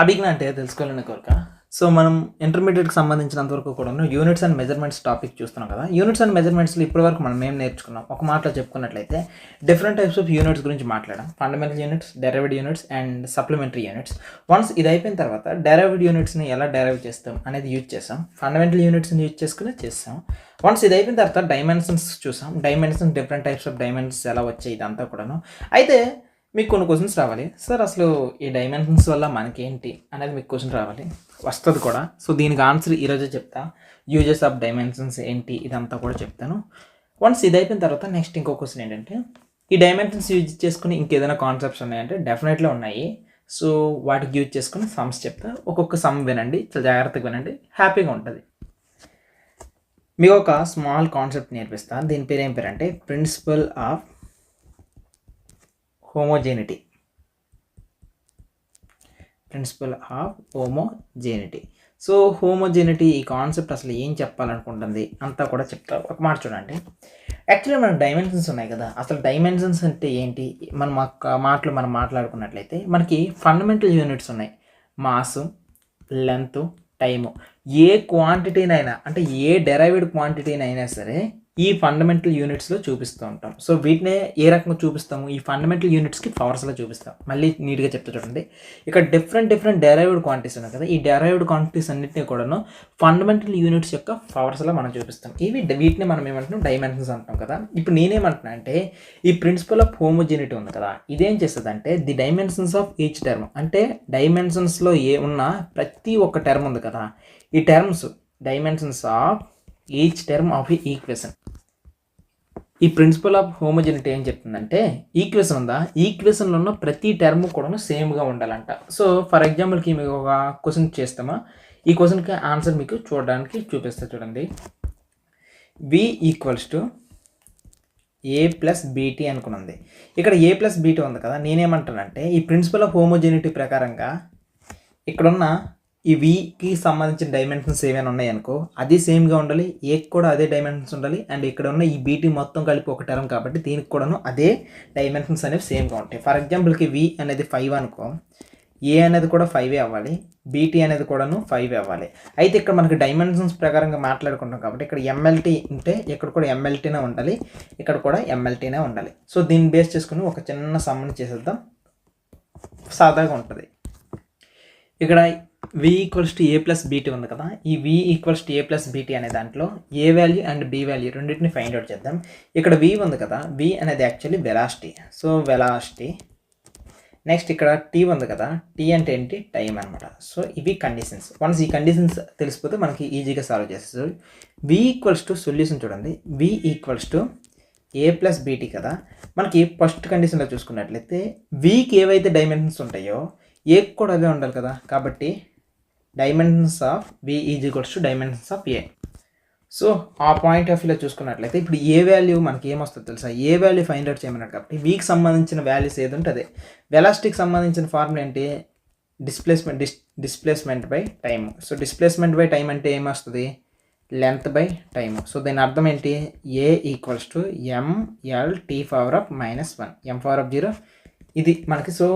అభిజ్ఞ అంటే తెలుసుకోవాలని కోరిక. సో, మనం ఇంటర్మీడియేట్‌కి సంబంధించినంత వరకు కూడాను యూనిట్స్ అండ్ మెజర్‌మెంట్స్ టాపిక్ చూస్తున్నాం కదా! యూనిట్స్ అండ్ మెజర్‌మెంట్స్‌లో ఇప్పటివరకు మనం ఏం నేర్చుకున్నాం? ఒక మాటలో చెప్పుకున్నట్లయితే డిఫరెంట్ టైప్స్ ఆఫ్ యూనిట్స్ గురించి మాట్లాడాం. Fundamental units, derived units and supplementary units. Once ఇది అయిపోయిన తర్వాత డెరైవ్డ్ యూనిట్స్‌ని ఎలా డెరైవ్ చేస్తాం అనేది యూజ్ చేసాం. ఫండమెంటల్ యూనిట్స్‌ని యూజ్ చేసుకొని చేసాం. వన్స్ ఇది అయిపోయిన తర్వాత డైమెన్షన్స్ చూసాం. Dimensions different types of dimensions ఎలా వచ్చాయి ఇదంతా కూడాను. అయితే మీకు కొన్ని క్వెషన్స్ రావాలి. సార్ అసలు ఈ డైమెన్షన్స్ వల్ల మనకేంటి అనేది మీకు క్వెషన్ రావాలి. వస్తది కూడా. సో, దీనికి ఆన్సర్ ఈరోజే చెప్తా. యూజెస్ ఆఫ్ డైమెన్షన్స్ ఏంటి ఇదంతా కూడా చెప్తాను. వన్స్ ఇది అయిపోయిన తర్వాత నెక్స్ట్ ఇంకో క్వెషన్ ఏంటంటే, ఈ డైమెన్షన్స్ యూజ్ చేసుకొని ఇంకేదైనా కాన్సెప్ట్స్ ఉన్నాయంటే డెఫినెట్‌లీ ఉన్నాయి. సో, వాటికి యూజ్ చేసుకొని సమ్స్ చెప్తా. ఒక్కొక్క సమ్ వినండి. చాలా జాగ్రత్తగా వినండి. హ్యాపీగా ఉంటది. మీకు ఒక స్మాల్ కాన్సెప్ట్ నేర్పిస్తా. దీని పేరు ఏం పేరంటే principle of homogeneity. Principle of homogeneity. So, homogeneity ఈ కాన్సెప్ట్ అసలు ఏం చెప్పాలనుకుంటుంది అంతా కూడా చెప్తా. ఒక మాట చూడండి. యాక్చువల్లీ మనకు డైమెన్షన్స్ ఉన్నాయి కదా! అసలు డైమెన్షన్స్ అంటే ఏంటి? మనం మాటలు మనం మాట్లాడుకున్నట్లయితే మనకి ఫండమెంటల్ యూనిట్స్ ఉన్నాయి. Mass, length, time. ఏ క్వాంటిటీనైనా అంటే ఏ డెరైవ్డ్ క్వాంటిటీనైనా సరే ఈ ఫండమెంటల్ యూనిట్స్‌లో చూపిస్తూ ఉంటాం. సో, వీటినే ఏ రకంగా చూపిస్తాము? ఈ ఫండమెంటల్ యూనిట్స్‌కి పవర్స్‌లో చూపిస్తాం. మళ్ళీ నీట్‌గా చెప్తా చూడండి. ఇక్కడ డిఫరెంట్ డెరైవ్డ్ క్వాంటిటీస్ ఉన్నాయి కదా! ఈ డెరైవ్డ్ క్వాంటిటీస్ అన్నిటిని కూడాను ఫండమెంటల్ యూనిట్స్ యొక్క పవర్స్‌లో మనం చూపిస్తాం. వీటిని మనం ఏమంటున్నాం? డైమెన్షన్స్ అంటాం కదా! ఇప్పుడు నేనేమంటున్నా అంటే ఈ ప్రిన్సిపల్ ఆఫ్ హోమోజెనిటీ ఉంది కదా! ఇదేం చేస్తదంటే the dimensions of each term అంటే డైమెన్షన్స్‌లో ఉన్న ప్రతి ఒక్క టర్మ్ ఉంది కదా! ఈ terms dimensions of each term of equation. ఈ ప్రిన్సిపల్ ఆఫ్ హోమోజెనిటీ ఏం చెప్తుందంటే ఈక్వేషన్ ఉందా? ఈక్వేషన్‌లో ఉన్న ప్రతి టర్మ్ కూడాను సేమ్‌గా ఉండాలంట. సో, ఫర్ ఎగ్జాంపుల్‌కి మీకు ఒక క్వెషన్ చేస్తామా? ఈ క్వెషన్‌కి ఆన్సర్ మీకు చూడడానికి చూపిస్తా చూడండి. v equals to a plus BT అనుకున్నది. ఇక్కడ a ప్లస్ బీటీ ఉంది కదా! నేనేమంటానంటే ఈ ప్రిన్సిపల్ ఆఫ్ హోమోజెనిటీ ప్రకారంగా ఇక్కడున్న ఈ వీకి సంబంధించిన డైమెన్షన్స్ ఏమైనా ఉన్నాయనుకో అది సేమ్‌గా ఉండాలి. ఏకి కూడా అదే డైమెన్షన్స్ ఉండాలి. అండ్ ఇక్కడ ఉన్న ఈ బీటీ మొత్తం కలిపి ఒక టర్మ్ కాబట్టి దీనికి కూడాను అదే డైమెన్షన్స్ అనేవి సేమ్‌గా ఉంటాయి. ఫర్ ఎగ్జాంపుల్‌కి వి అనేది 5 అనుకో, ఏ అనేది కూడా 5 అవ్వాలి. బీటీ అనేది కూడాను 5 అవ్వాలి. అయితే ఇక్కడ మనకి డైమెన్షన్స్ ప్రకారంగా మాట్లాడుకుంటాం కాబట్టి ఇక్కడ ఎంఎల్టీ ఉంటే ఇక్కడ కూడా ఎంఎల్టీనే ఉండాలి. ఇక్కడ కూడా ఎంఎల్టీనే ఉండాలి. సో, దీన్ని బేస్ చేసుకొని ఒక చిన్న సమ్‌ని చేసేద్దాం. సాదాగా ఉంటది. ఇక్కడ v equals to a plus BT ఉంది కదా! ఈ v equals to a plus BT అనే దాంట్లో a value and b value రెండింటిని ఫైండ్ అవుట్ చేద్దాం. ఇక్కడ v ఉంది కదా! v అనేది actually velocity. So, velocity. Next ఇక్కడ t ఉంది కదా! t అంటే ఏంటి? టైం అనమాట. సో, ఇవి కండిషన్స్. వన్స్ ఈ కండిషన్స్ తెలిసిపోతే మనకి ఈజీగా సాల్వ్ చేసేయచ్చు. v ఈక్వల్స్ టు సొల్యూషన్ చూడండి. v equals to a plus BT కదా! మనకి ఫస్ట్ కండిషన్‌లో చూసుకున్నట్లయితే vకి ఏవైతే డైమెన్షన్స్ ఉంటాయో ఏకి కూడా అదే ఉండాలి కదా! కాబట్టి dimensions of v is equals to dimensions of a. So, ఆ పాయింట్ ఆఫ్ వ్యూలో చూసుకున్నట్లయితే ఇప్పుడు ఏ వాల్యూ మనకి ఏమొస్తుందో తెలుసా? ఏ వాల్యూ ఫైండ్ అవుట్ చేయమన్నాడు కాబట్టి వీకి సంబంధించిన వాల్యూస్ ఏది ఉంటే అదే. వెలాసిటీకి సంబంధించిన ఫార్ములా ఏంటి? Displacement by time. So, displacement by time అంటే ఏమొస్తుంది? Length by time. సో, దీని అర్థం ఏంటి? a equals to ml t power of -1 m power of 0 ఇది మనకి. సో,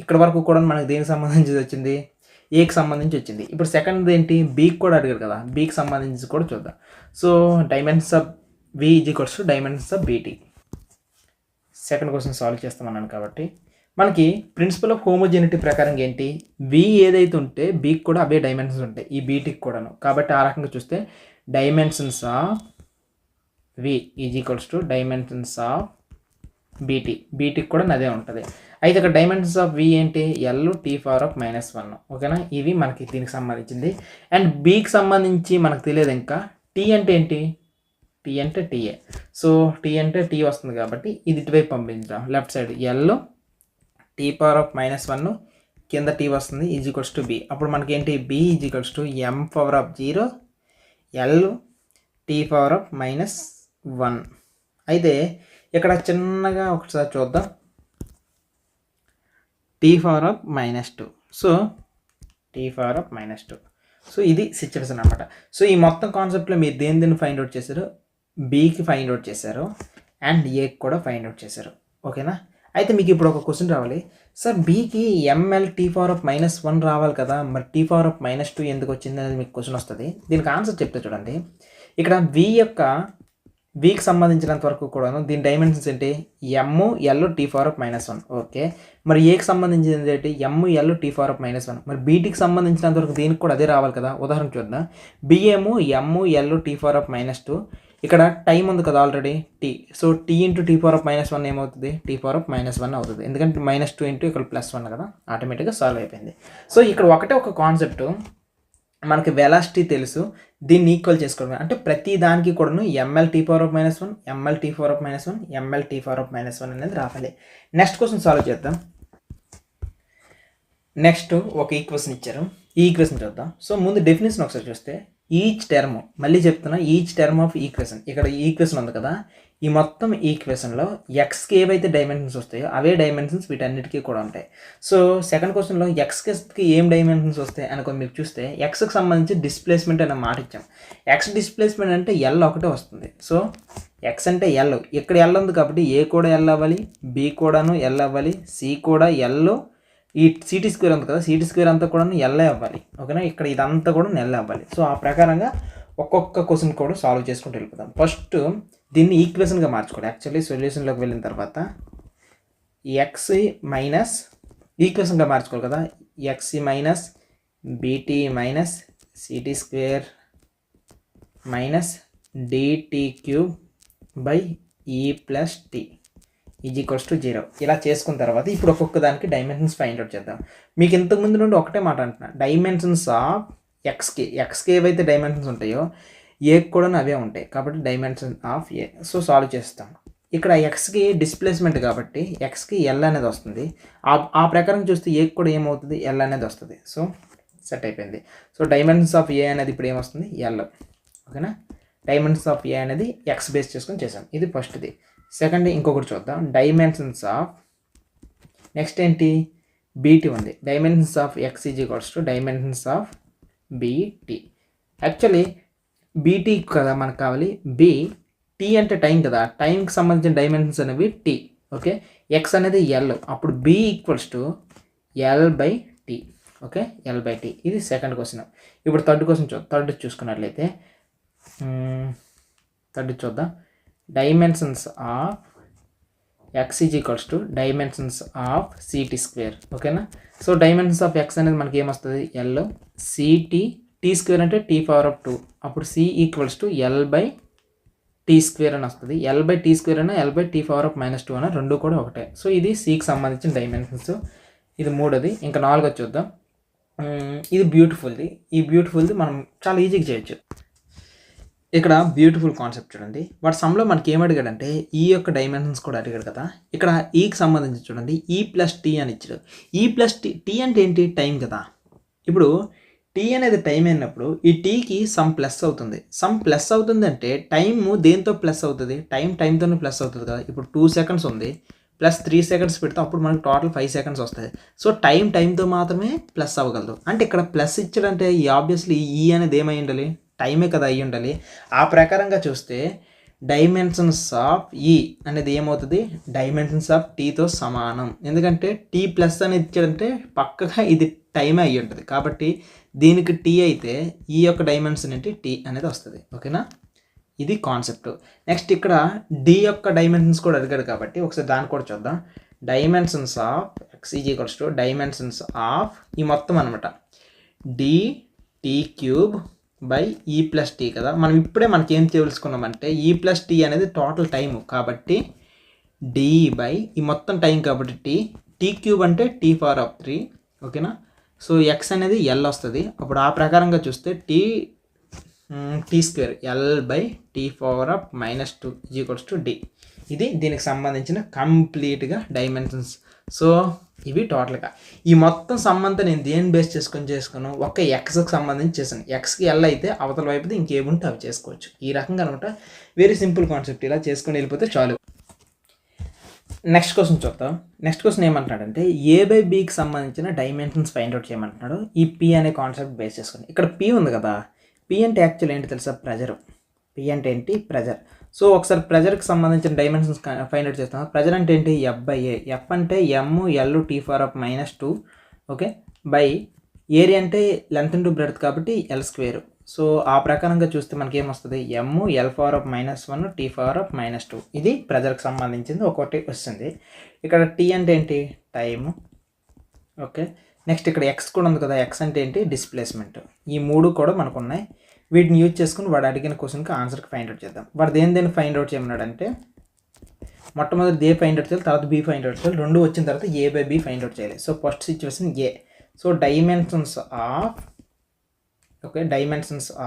ఇక్కడ వరకు కూడా మనకి దేనికి సంబంధించి వచ్చింది? ఏకి సంబంధించి వచ్చింది. ఇప్పుడు సెకండ్ ఏంటి? బీకి కూడా అడిగారు కదా! బీకి సంబంధించి కూడా చూద్దాం. So, dimensions of v is equals to dimensions of B T. Second question solve చేస్తామన్నాను కాబట్టి మనకి ప్రిన్సిపల్ ఆఫ్ హోమోజెనిటీ ప్రకారం ఏంటి? v ఏదైతే ఉంటే బీకి కూడా అవే డైమెన్షన్స్ ఉంటాయి. ఈ బీటీకి కూడాను. కాబట్టి ఆ రకంగా చూస్తే dimensions of v is equals to dimensions of B T. బీటీకి కూడా అదే ఉంటుంది. అయితే ఇక్కడ డైమెన్షన్స్ ఆఫ్ v ఏంటి? l t power of -1. ఓకేనా? ఇవి మనకి దీనికి సంబంధించింది. అండ్ బీకి సంబంధించి మనకు తెలియదు ఇంకా. t అంటే ఏంటి? t అంటే టీఏ. సో, t అంటే t వస్తుంది కాబట్టి ఇది ఇటువైపు పంపించాం. Left side l t power of -1 కింద t వస్తుంది ఈజ్ ఈక్వల్స్ టు b. అప్పుడు మనకి ఏంటి? b is equals to m power of 0 l t power of -1. అయితే ఇక్కడ చిన్నగా ఒకసారి చూద్దాం. t power of -2. So, t power of -2. So, ఇది సిచ్యువేషన్ అనమాట. సో, ఈ మొత్తం కాన్సెప్ట్లో మీరు దేన్ని ఫైండ్ అవుట్ చేశారు? బీకి ఫైండ్ అవుట్ చేశారు అండ్ ఏకి కూడా ఫైండ్ అవుట్ చేశారు. ఓకేనా? అయితే మీకు ఇప్పుడు ఒక క్వశ్చన్ రావాలి, సార్ బీకి ఎంఎల్ టీ పవర్ ఆఫ్ -1 రావాలి కదా, మరి టీ పవర్ ఆఫ్ -2 ఎందుకు వచ్చింది అనేది మీకు క్వశ్చన్ వస్తుంది. దీనికి ఆన్సర్ చెప్తే చూడండి, ఇక్కడ వీకి సంబంధించినంత వరకు కూడాను దీని డైమెన్షన్స్ ఏంటి, ఎమ్ L T power of -1. Okay, మరి ఏకి సంబంధించింది ఏంటి, ఎమ్ ఎల్ టీ పవర్ ఆఫ్ -1. మరి బీటీకి సంబంధించినంత వరకు దీనికి కూడా అదే రావాలి కదా. ఉదాహరణ చూద్దాం, బిఏము M L T power of -2, ఇక్కడ టైం ఉంది కదా already T, so T into T power of -1 ఏమవుతుంది, టీ పవర్ ఆఫ్ -1 అవుతుంది. ఎందుకంటే -2 ఇంటూ ఇక్కడ +1 కదా, ఆటోమేటిక్గా సాల్వ్ అయిపోయింది. సో ఇక్కడ ఒక కాన్సెప్ట్, మనకి వెలాసిటీ తెలుసు, దీన్ని ఈక్వల్ చేసుకోవడం అంటే ప్రతి దానికి కూడాను M L T power of -1, M L T power of -1, M L T power of -1 అనేది రావాలి. నెక్స్ట్ క్వశ్చన్ సాల్వ్ చేద్దాం. నెక్స్ట్ ఒక ఈక్వేషన్ ఇచ్చారు, ఈ ఈక్వేషన్ చూద్దాం. సో ముందు డెఫినేషన్ ఒకసారి చూస్తే, ఈచ్ టర్మ్, మళ్ళీ చెప్తున్నా, ఈచ్ టర్మ్ ఆఫ్ ఈక్వేషన్, ఇక్కడ ఈక్వేషన్ ఉంది కదా, ఈ మొత్తం ఈక్వేషన్లో ఎక్స్కి ఏవైతే డైమెన్షన్స్ వస్తాయో అవే డైమెన్షన్స్ వీటన్నిటికీ కూడా ఉంటాయి. సో సెకండ్ క్వశ్చన్లో ఎక్స్కి ఏం డైమెన్షన్స్ వస్తాయి అనుకో, మీరు చూస్తే ఎక్స్కి సంబంధించి డిస్ప్లేస్మెంట్ అనే మాట ఇచ్చాం. ఎక్స్ డిస్ప్లేస్మెంట్ అంటే ఎల్ ఒకటే వస్తుంది. సో ఎక్స్ అంటే ఎల్, ఇక్కడ ఎల్ ఉంది కాబట్టి ఏ కూడా ఎల్ అవ్వాలి, బి కూడాను ఎల్ అవ్వాలి, సి కూడా ఎల్, ఈ సిటీ స్క్వేర్ ఉంది కదా, సిటీ స్క్వేర్ అంతా కూడా ఎల్ఏ అవ్వాలి. ఓకేనా, ఇక్కడ ఇదంతా కూడా ఎల్ అవ్వాలి. సో ఆ ప్రకారంగా ఒక్కొక్క క్వశ్చన్ కూడా సాల్వ్ చేసుకుంటూ వెళ్ళిపోతాం. ఫస్ట్ దీన్ని ఈక్వేషన్గా మార్చుకోవాలి. యాక్చువల్లీ సొల్యూషన్లోకి వెళ్ళిన తర్వాత ఎక్స్ మైనస్ ఈక్వేషన్గా మార్చుకోవాలి కదా, X minus B T minus C T square minus D T cube by E plus T =0 ఇలా చేసుకున్న తర్వాత ఇప్పుడు ఒక్కొక్క దానికి డైమెన్షన్స్ ఫైండ్ అవుట్ చేద్దాం. మీకు ఇంతకుముందు నుండి ఒకటే మాట అంటున్నా, డైమెన్షన్స్ ఆఫ్ ఎక్స్కి ఏవైతే డైమెన్షన్స్ ఉంటాయో ఏకి కూడా అవే ఉంటాయి కాబట్టి dimension of A. So solve చేస్తాం. ఇక్కడ ఎక్స్కి డిస్ప్లేస్మెంట్ కాబట్టి ఎక్స్కి ఎల్ అనేది వస్తుంది. ఆ ప్రకారం చూస్తే ఏకి కూడా ఏమవుతుంది, ఎల్ అనేది వస్తుంది. సో సెట్ అయిపోయింది. సో డైమెన్షన్స్ ఆఫ్ ఏ అనేది ఇప్పుడు ఏమొస్తుంది, ఎల్. ఓకేనా, డైమెన్షన్స్ ఆఫ్ ఏ అనేది ఎక్స్ బేస్ చేసుకొని చేసాం. ఇది ఫస్ట్ది. సెకండ్ ఇంకొకటి చూద్దాం, డైమెన్షన్స్ ఆఫ్, నెక్స్ట్ ఏంటి, బీటీ ఉంది. Dimensions of X = dimensions of BT. Actually BT కదా మనకు కావాలి, బి టీ అంటే టైం కదా, టైంకి సంబంధించిన డైమెన్షన్స్ అనేవి టీ. ఓకే, ఎక్స్ అనేది ఎల్, అప్పుడు బి = L/T. Okay, L/T. ఇది సెకండ్ క్వశ్చన్. ఇప్పుడు థర్డ్ చూసుకున్నట్లయితే థర్డ్ చూద్దాం, dimensions of X = dimensions of city square. ఓకేనా, సో డైమెన్షన్స్ ఆఫ్ ఎక్స్ అనేది మనకి ఏమొస్తుంది, ఎల్, సిటీ, టీ స్క్వేర్ అంటే టీ పవర్ ఆఫ్ 2, అప్పుడు సి = L/T స్క్వేర్ అని వస్తుంది. L/T స్క్వేర్ అయినా L/T పవర్ ఆఫ్ -2 అయినా రెండు కూడా ఒకటే. సో ఇది సికి సంబంధించిన డైమెన్షన్స్. ఇది మూడోది. ఇంకా నాలుగోది చూద్దాం, ఇది బ్యూటిఫుల్ది. ఈ బ్యూటిఫుల్ది మనం చాలా ఈజీగా చేయొచ్చు. ఇక్కడ బ్యూటిఫుల్ కాన్సెప్ట్ చూడండి, వాటి సమ్లో మనకి ఏం అడిగాడంటే ఈ యొక్క డైమెన్షన్స్ కూడా అడిగాడు కదా. ఇక్కడ ఈకి సంబంధించి చూడండి, ఈ ప్లస్ టీ అని ఇచ్చాడు. ఈ ప్లస్ టీ అంటే ఏంటి, టైం కదా. ఇప్పుడు టీ అనేది టైం అయినప్పుడు ఈ టీకి సమ్ ప్లస్ అవుతుంది. సమ్ ప్లస్ అవుతుంది అంటే టైము దేంతో ప్లస్ అవుతుంది, టైంతోనే ప్లస్ అవుతుంది కదా. ఇప్పుడు 2 సెకండ్స్ ఉంది, ప్లస్ 3 సెకండ్స్ పెడితే అప్పుడు మనకు టోటల్ 5 సెకండ్స్ వస్తుంది. సో టైంతో మాత్రమే ప్లస్ అవ్వగలదు. అంటే ఇక్కడ ప్లస్ ఇచ్చాడంటే ఈ ఆబ్వియస్లీ ఈ అనేది ఏమై ఉండాలి, టైమే కదా అయ్యి ఉండాలి. ఆ ప్రకారంగా చూస్తే డైమెన్షన్స్ ఆఫ్ ఈ అనేది ఏమవుతుంది, డైమెన్షన్స్ ఆఫ్ టీతో సమానం. ఎందుకంటే టీ ప్లస్ అని ఇచ్చాడంటే పక్కగా ఇది టైమే అయ్యి ఉంటుంది కాబట్టి దీనికి టీ అయితే ఈ యొక్క డైమెన్షన్ ఏంటి, టీ అనేది వస్తుంది. ఓకేనా, ఇది కాన్సెప్ట్. నెక్స్ట్ ఇక్కడ డి యొక్క డైమెన్షన్స్ కూడా అడిగాడు కాబట్టి ఒకసారి దాన్ని కూడా చూద్దాం. Dimensions of X = dimensions of ఈ మొత్తం అనమాట, dt³ by E plus tea కదా. మనం ఇప్పుడే మనకి ఏం తెలుసుకున్నామంటే ఈ ప్లస్ టీ అనేది టోటల్ టైము కాబట్టి డి బై ఈ మొత్తం టైం కాబట్టి t³ అంటే టీ పవర్ ఆఫ్ 3. ఓకేనా, సో ఎక్స్ అనేది ఎల్ వస్తుంది. అప్పుడు ఆ ప్రకారంగా చూస్తే T square L/T power of -2 = D. ఇది దీనికి సంబంధించిన కంప్లీట్గా డైమెన్షన్స్. సో ఇవి టోటల్గా ఈ మొత్తం సంబంధం నేను దేని బేస్ చేసుకున్నాను, ఒక ఎక్స్కి సంబంధించి చేశాను. ఎక్స్కి ఎల్ అయితే అవతల వైపుది ఇంకేముంటే అవి చేసుకోవచ్చు. ఈ రకంగా అనమాట, వెరీ సింపుల్ కాన్సెప్ట్. ఇలా చేసుకొని వెళ్ళిపోతే చాలు. నెక్స్ట్ క్వశ్చన్ చూద్దాం. నెక్స్ట్ క్వశ్చన్ ఏమంటున్నాడంటే A/Bకి సంబంధించిన డైమెన్షన్స్ ఫైండ్ అవుట్ చేయమంటున్నాడు. ఈ P అనే కాన్సెప్ట్ బేస్ చేసుకుని. ఇక్కడ P ఉంది కదా, P అంటే యాక్చువల్ ఏంటి తెలుసా, ప్రెజర్. P అంటే ఏంటి, ప్రెజర్. సో ఒకసారి ప్రెజర్కి సంబంధించిన డైమెన్షన్స్ ఫైండ్ అవుట్ చేస్తాం. ప్రెజర్ అంటే ఏంటి? F/A. F అంటే M(L)(T)(2), ఓకే, బై ఏరియా అంటే లెంత్ ఇంటూ బ్రెడ్త్ కాబట్టి L². సో ఆ ప్రకారంగా చూస్తే మనకి ఏమొస్తుంది? M(L)(1)T(2). ఇది ప్రెజర్కి సంబంధించింది ఒకటి వస్తుంది. ఇక్కడ T అంటే ఏంటి? Time, okay. నెక్స్ట్ ఇక్కడ X కూడా ఉంది కదా, X అంటే ఏంటి? డిస్ప్లేస్మెంట్. ఈ 3 కూడా మనకు ఉన్నాయి. వీటిని యూజ్ చేసుకుని వాడు అడిగిన క్వశ్చన్కి ఆన్సర్కి ఫైండ్ అవుట్ చేద్దాం. వాడు దేని ఫైండ్ అవుట్ చేయమన్నాడంటే మొట్టమొదటి ఏ ఫైండ్ అవుట్ చేయాలి, తర్వాత బి ఫైండ్ అవుట్ చేయాలి. 2 వచ్చిన తర్వాత A/B ఫైండ్ అవుట్ చేయాలి. So first situation A. So dimensions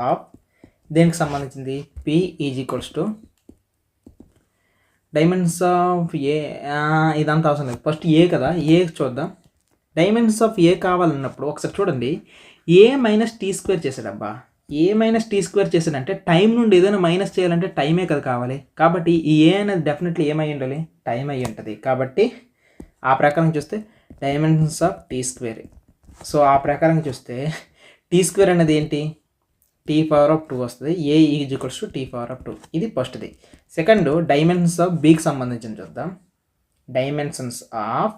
of దేనికి సంబంధించింది? P = డైమెన్షన్స్ ఆఫ్ ఏ. ఇదంతా అవసరం లేదు, ఫస్ట్ ఏ కదా, ఏ చూద్దాం. డైమెన్షన్స్ ఆఫ్ ఏ కావాలన్నప్పుడు ఒకసారి చూడండి, A-T² చేశాడబ్బా. A-T² చేశాడంటే టైం నుండి ఏదైనా మైనస్ చేయాలంటే టైమే కదా కావాలి. కాబట్టి ఈ ఏ అనేది డెఫినెట్లీ ఏమై ఉండాలి? టైం అయ్యి ఉంటుంది. కాబట్టి ఆ ప్రకారం చూస్తే డైమెన్షన్స్ ఆఫ్ T². సో ఆ ప్రకారం చూస్తే T² అనేది ఏంటి? T⁴2 వస్తుంది. A = T⁴2. ఇది ఫస్ట్ది. సెకండ్ డైమెన్షన్స్ ఆఫ్ బికి సంబంధించి చూద్దాం. డైమెన్షన్స్ ఆఫ్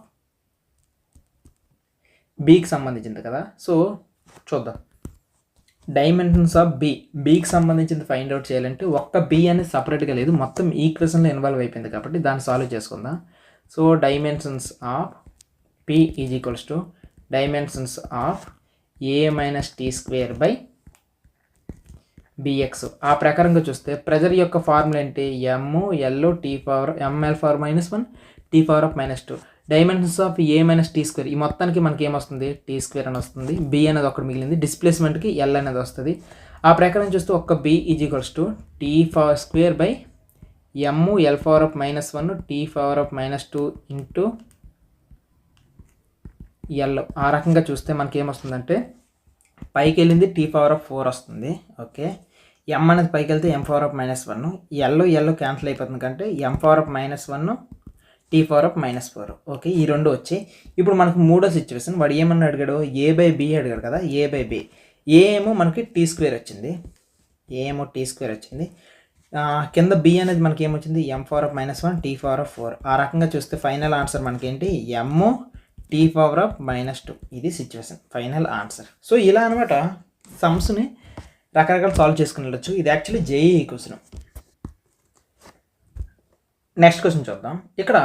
బికి సంబంధించింది కదా, సో చూద్దాం. డైమెన్షన్స్ ఆఫ్ బికి సంబంధించింది ఫైండ్ అవుట్ చేయాలంటే ఒక్క బి అనేది సపరేట్గా లేదు, మొత్తం ఈక్వేషన్లో ఇన్వాల్వ్ అయిపోయింది కాబట్టి దాన్ని సాల్వ్ చేసుకుందాం. So dimensions of P = dimensions of A-T²/BX. ఆ ప్రకారంగా చూస్తే ప్రెజర్ యొక్క ఫార్ములా ఏంటి? M(L)(T⁻²(1)T⁻2). Dimensions of A-T². ఈ మొత్తానికి మనకి ఏమొస్తుంది? T² అని వస్తుంది. B అనేది ఒకటి మిగిలింది, డిస్ప్లేస్మెంట్కి L అనేది వస్తుంది. ఆ ప్రకారం చూస్తే ఒక్క B = T²/M(L)(1)T⁻2) L. ఆ రకంగా చూస్తే మనకి ఏమొస్తుందంటే పైకి వెళ్ళింది T⁴4 వస్తుంది, ఓకే. M అనేది పైకి వెళ్తే M⁴−1, L క్యాన్సిల్ అయిపోతుంది కంటే M⁴−1 T⁴−4, ఓకే. ఈ 2 వచ్చి ఇప్పుడు మనకు మూడో సిచ్యువేషన్. వాడు ఏమన్నా అడిగాడు? A/B అడిగాడు కదా, A/B. ఏ ఏమో మనకి T² వచ్చింది, వచ్చింది. కింద B అనేది మనకి ఏమొచ్చింది? M⁴−1 T⁴4. ఆ రకంగా చూస్తే ఫైనల్ ఆన్సర్ మనకేంటి? M(T⁻²). ఇది సిచ్యువేషన్, ఫైనల్ ఆన్సర్. సో ఇలా అనమాట సమ్స్ని రకరకాల సాల్వ్ చేసుకుని వెళ్ళచ్చు. ఇది actually JEE question. Next question చూద్దాం. ఇక్కడ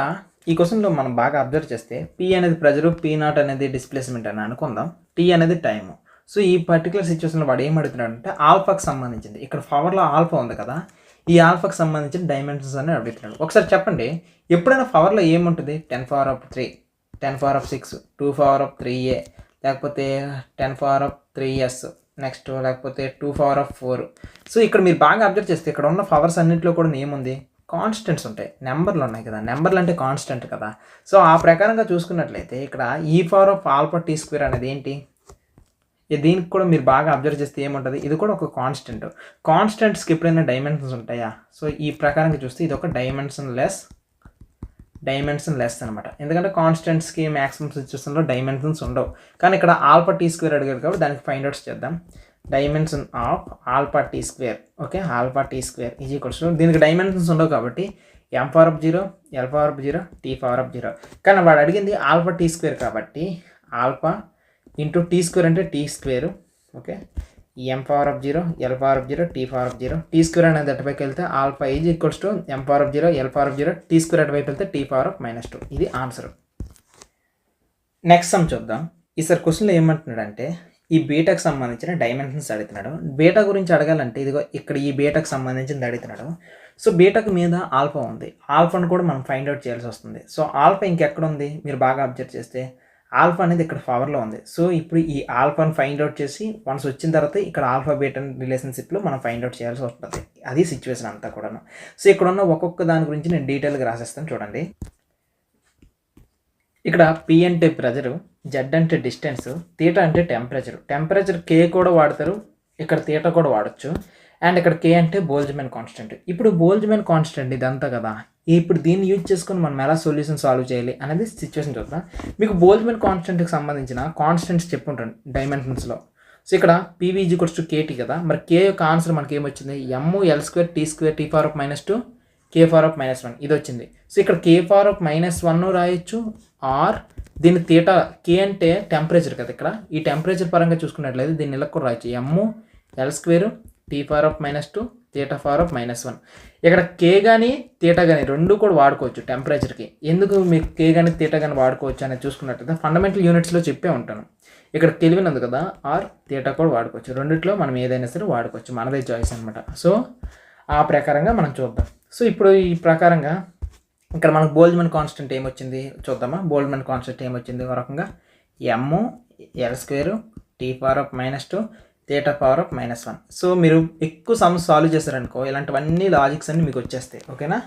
ఈ క్వశ్చన్లో మనం బాగా అబ్జర్వ్ చేస్తే P అనేది ప్రెజరు, P0 అనేది డిస్ప్లేస్మెంట్ అని అనుకుందాం, T అనేది టైము. సో ఈ పర్టికులర్ సిచ్యువేషన్లో వాడు ఏం అడుగుతున్నాడు అంటే ఆల్ఫాకి సంబంధించింది. ఇక్కడ పవర్లో ఆల్ఫా ఉంది కదా, ఈ ఆల్ఫాకి సంబంధించిన డైమెన్షన్స్ అని అడుగుతున్నాడు. ఒకసారి చెప్పండి, ఎప్పుడైనా పవర్లో ఏముంటుంది? 10⁻3, 10⁻6, 2⁻3a, లేకపోతే 10⁻3s, నెక్స్ట్ లేకపోతే 2⁻4. సో ఇక్కడ మీరు బాగా అబ్జర్వ్ చేస్తే ఇక్కడ ఉన్న పవర్స్ అన్నింటిలో కూడా ఏముంది? కాన్స్టెంట్స్ ఉంటాయి, నెంబర్లు ఉన్నాయి కదా, నెంబర్లు అంటే కాన్స్టెంట్ కదా. సో ఆ ప్రకారంగా చూసుకున్నట్లయితే ఇక్కడ e⁴T² అనేది ఏంటి? దీనికి కూడా మీరు బాగా అబ్జర్వ్ చేస్తే ఏముంటుంది? ఇది కూడా ఒక కాన్స్టెంట్. కాన్స్టెంట్స్కి ఎప్పుడైనా డైమెన్షన్స్ ఉంటాయా? సో ఈ ప్రకారంగా చూస్తే ఇది ఒక డైమెన్షన్ లెస్ అనమాట. ఎందుకంటే కాన్స్టెంట్స్కి మ్యాక్సిమం సిచ్యువేషన్లో డైమెన్షన్స్ ఉండవు. కానీ ఇక్కడ α T² అడిగారు కాబట్టి దానికి ఫైండ్ అవుట్స్ చేద్దాం. Dimension of α T², okay. α T² దీనికి డైమెన్షన్స్ ఉండవు కాబట్టి M⁴0, L⁴0, T⁴0. కానీ వాడు అడిగింది α T² కాబట్టి α T² అంటే T², okay. M⁴0, L⁴0, T⁴0. T² అనేది అటువైపు వెళ్తే α M⁴0, L⁴0, T² అటువైపు వెళ్తే T⁻². ఇది ఆన్సర్. నెక్స్ట్ సమ్ చూద్దాం. ఈసారి క్వశ్చన్లో ఏమంటున్నాడంటే ఈ బీటాకి సంబంధించిన డైమెన్షన్స్ అడుగుతున్నాడు. బీటా గురించి అడగాలంటే ఇదిగో ఇక్కడ ఈ బీటాకి సంబంధించింది అడుగుతున్నాడు. సో బీటాకు మీద ఆల్ఫా ఉంది, ఆల్ఫాను కూడా మనం ఫైండ్ అవుట్ చేయాల్సి వస్తుంది. సో ఆల్ఫా ఇంకెక్కడ ఉంది? మీరు బాగా అబ్జర్వ్ చేస్తే ఆల్ఫా అనేది ఇక్కడ పవర్లో ఉంది. సో ఇప్పుడు ఈ ఆల్ఫాను ఫైండ్ అవుట్ చేసి వన్స్ వచ్చిన తర్వాత ఇక్కడ ఆల్ఫా బీటా రిలేషన్షిప్లో మనం ఫైండ్ అవుట్ చేయాల్సి వస్తుంది. అది సిచ్యువేషన్ అంతా కూడాను. సో ఇక్కడ ఉన్న ఒక్కొక్క దాని గురించి నేను డీటెయిల్గా రాసేస్తాను చూడండి. ఇక్కడ P అంటే ప్రెజరు, Z అంటే డిస్టెన్స్, తీటా అంటే టెంపరేచర్ K కూడా వాడతారు, ఇక్కడ తీటా కూడా వాడచ్చు. అండ్ ఇక్కడ K అంటే బోల్జ్మాన్ కాన్స్టెంట్. ఇప్పుడు బోల్జ్మాన్ కాన్స్టెంట్ ఇదంతా కదా, ఇప్పుడు దీన్ని యూజ్ చేసుకొని మనం ఎలా సొల్యూషన్ సాల్వ్ చేయాలి అనేది సిచ్యువేషన్ చూద్దాం. మీకు బోల్జ్మాన్ కాన్స్టెంట్కి సంబంధించిన కాన్స్టెంట్స్ చెప్పుంటాను డైమెన్షన్స్లో. సో ఇక్కడ P V is equals to K T కదా, మరి కే యొక్క ఆన్సర్ మనకి ఏమొచ్చింది, M L square T square T power of -2 K power of -1 ఇది వచ్చింది. సో ఇక్కడ కే పవర్ ఆఫ్ -1 రాయొచ్చు, ఆర్ దీన్ని తీటా, కే అంటే టెంపరేచర్ కదా, ఇక్కడ ఈ టెంపరేచర్ పరంగా చూసుకున్నట్లయితే దీన్ని ఇలా కూడా రాయొచ్చు, M L square T power of -2 theta power of -1. ఇక్కడ కే కానీ తీటా కానీ రెండు కూడా వాడుకోవచ్చు టెంపరేచర్కి. ఎందుకు మీకు కే కానీ తీటా కానీ వాడుకోవచ్చు అనేది చూసుకున్నట్లయితే ఫండమెంటల్ యూనిట్స్లో చెప్పే ఉంటాను. ఇక్కడ కెల్విన్ ఉంది కదా, ఆర్ తీటా కూడా వాడుకోవచ్చు, రెండిట్లో మనం ఏదైనా సరే వాడుకోవచ్చు, మనదే చాయిస్ అనమాట. సో ఆ ప్రకారంగా మనం చూద్దాం. సో ఇప్పుడు ఈ ప్రకారంగా ఇక్కడ మనకు బోల్ట్జ్మాన్ కాన్స్టెంట్ ఏమొచ్చింది చూద్దామా. బోల్ట్జ్మాన్ కాన్స్టెంట్ ఏమొచ్చింది ఒక రకంగా, M L square T power of -2 theta power of -1. So మీరు ఎక్కువ సమ్స్ సాల్వ్ చేశారనుకో ఇలాంటివన్నీ లాజిక్స్ అన్ని మీకు వచ్చేస్తాయి, ఓకేనా.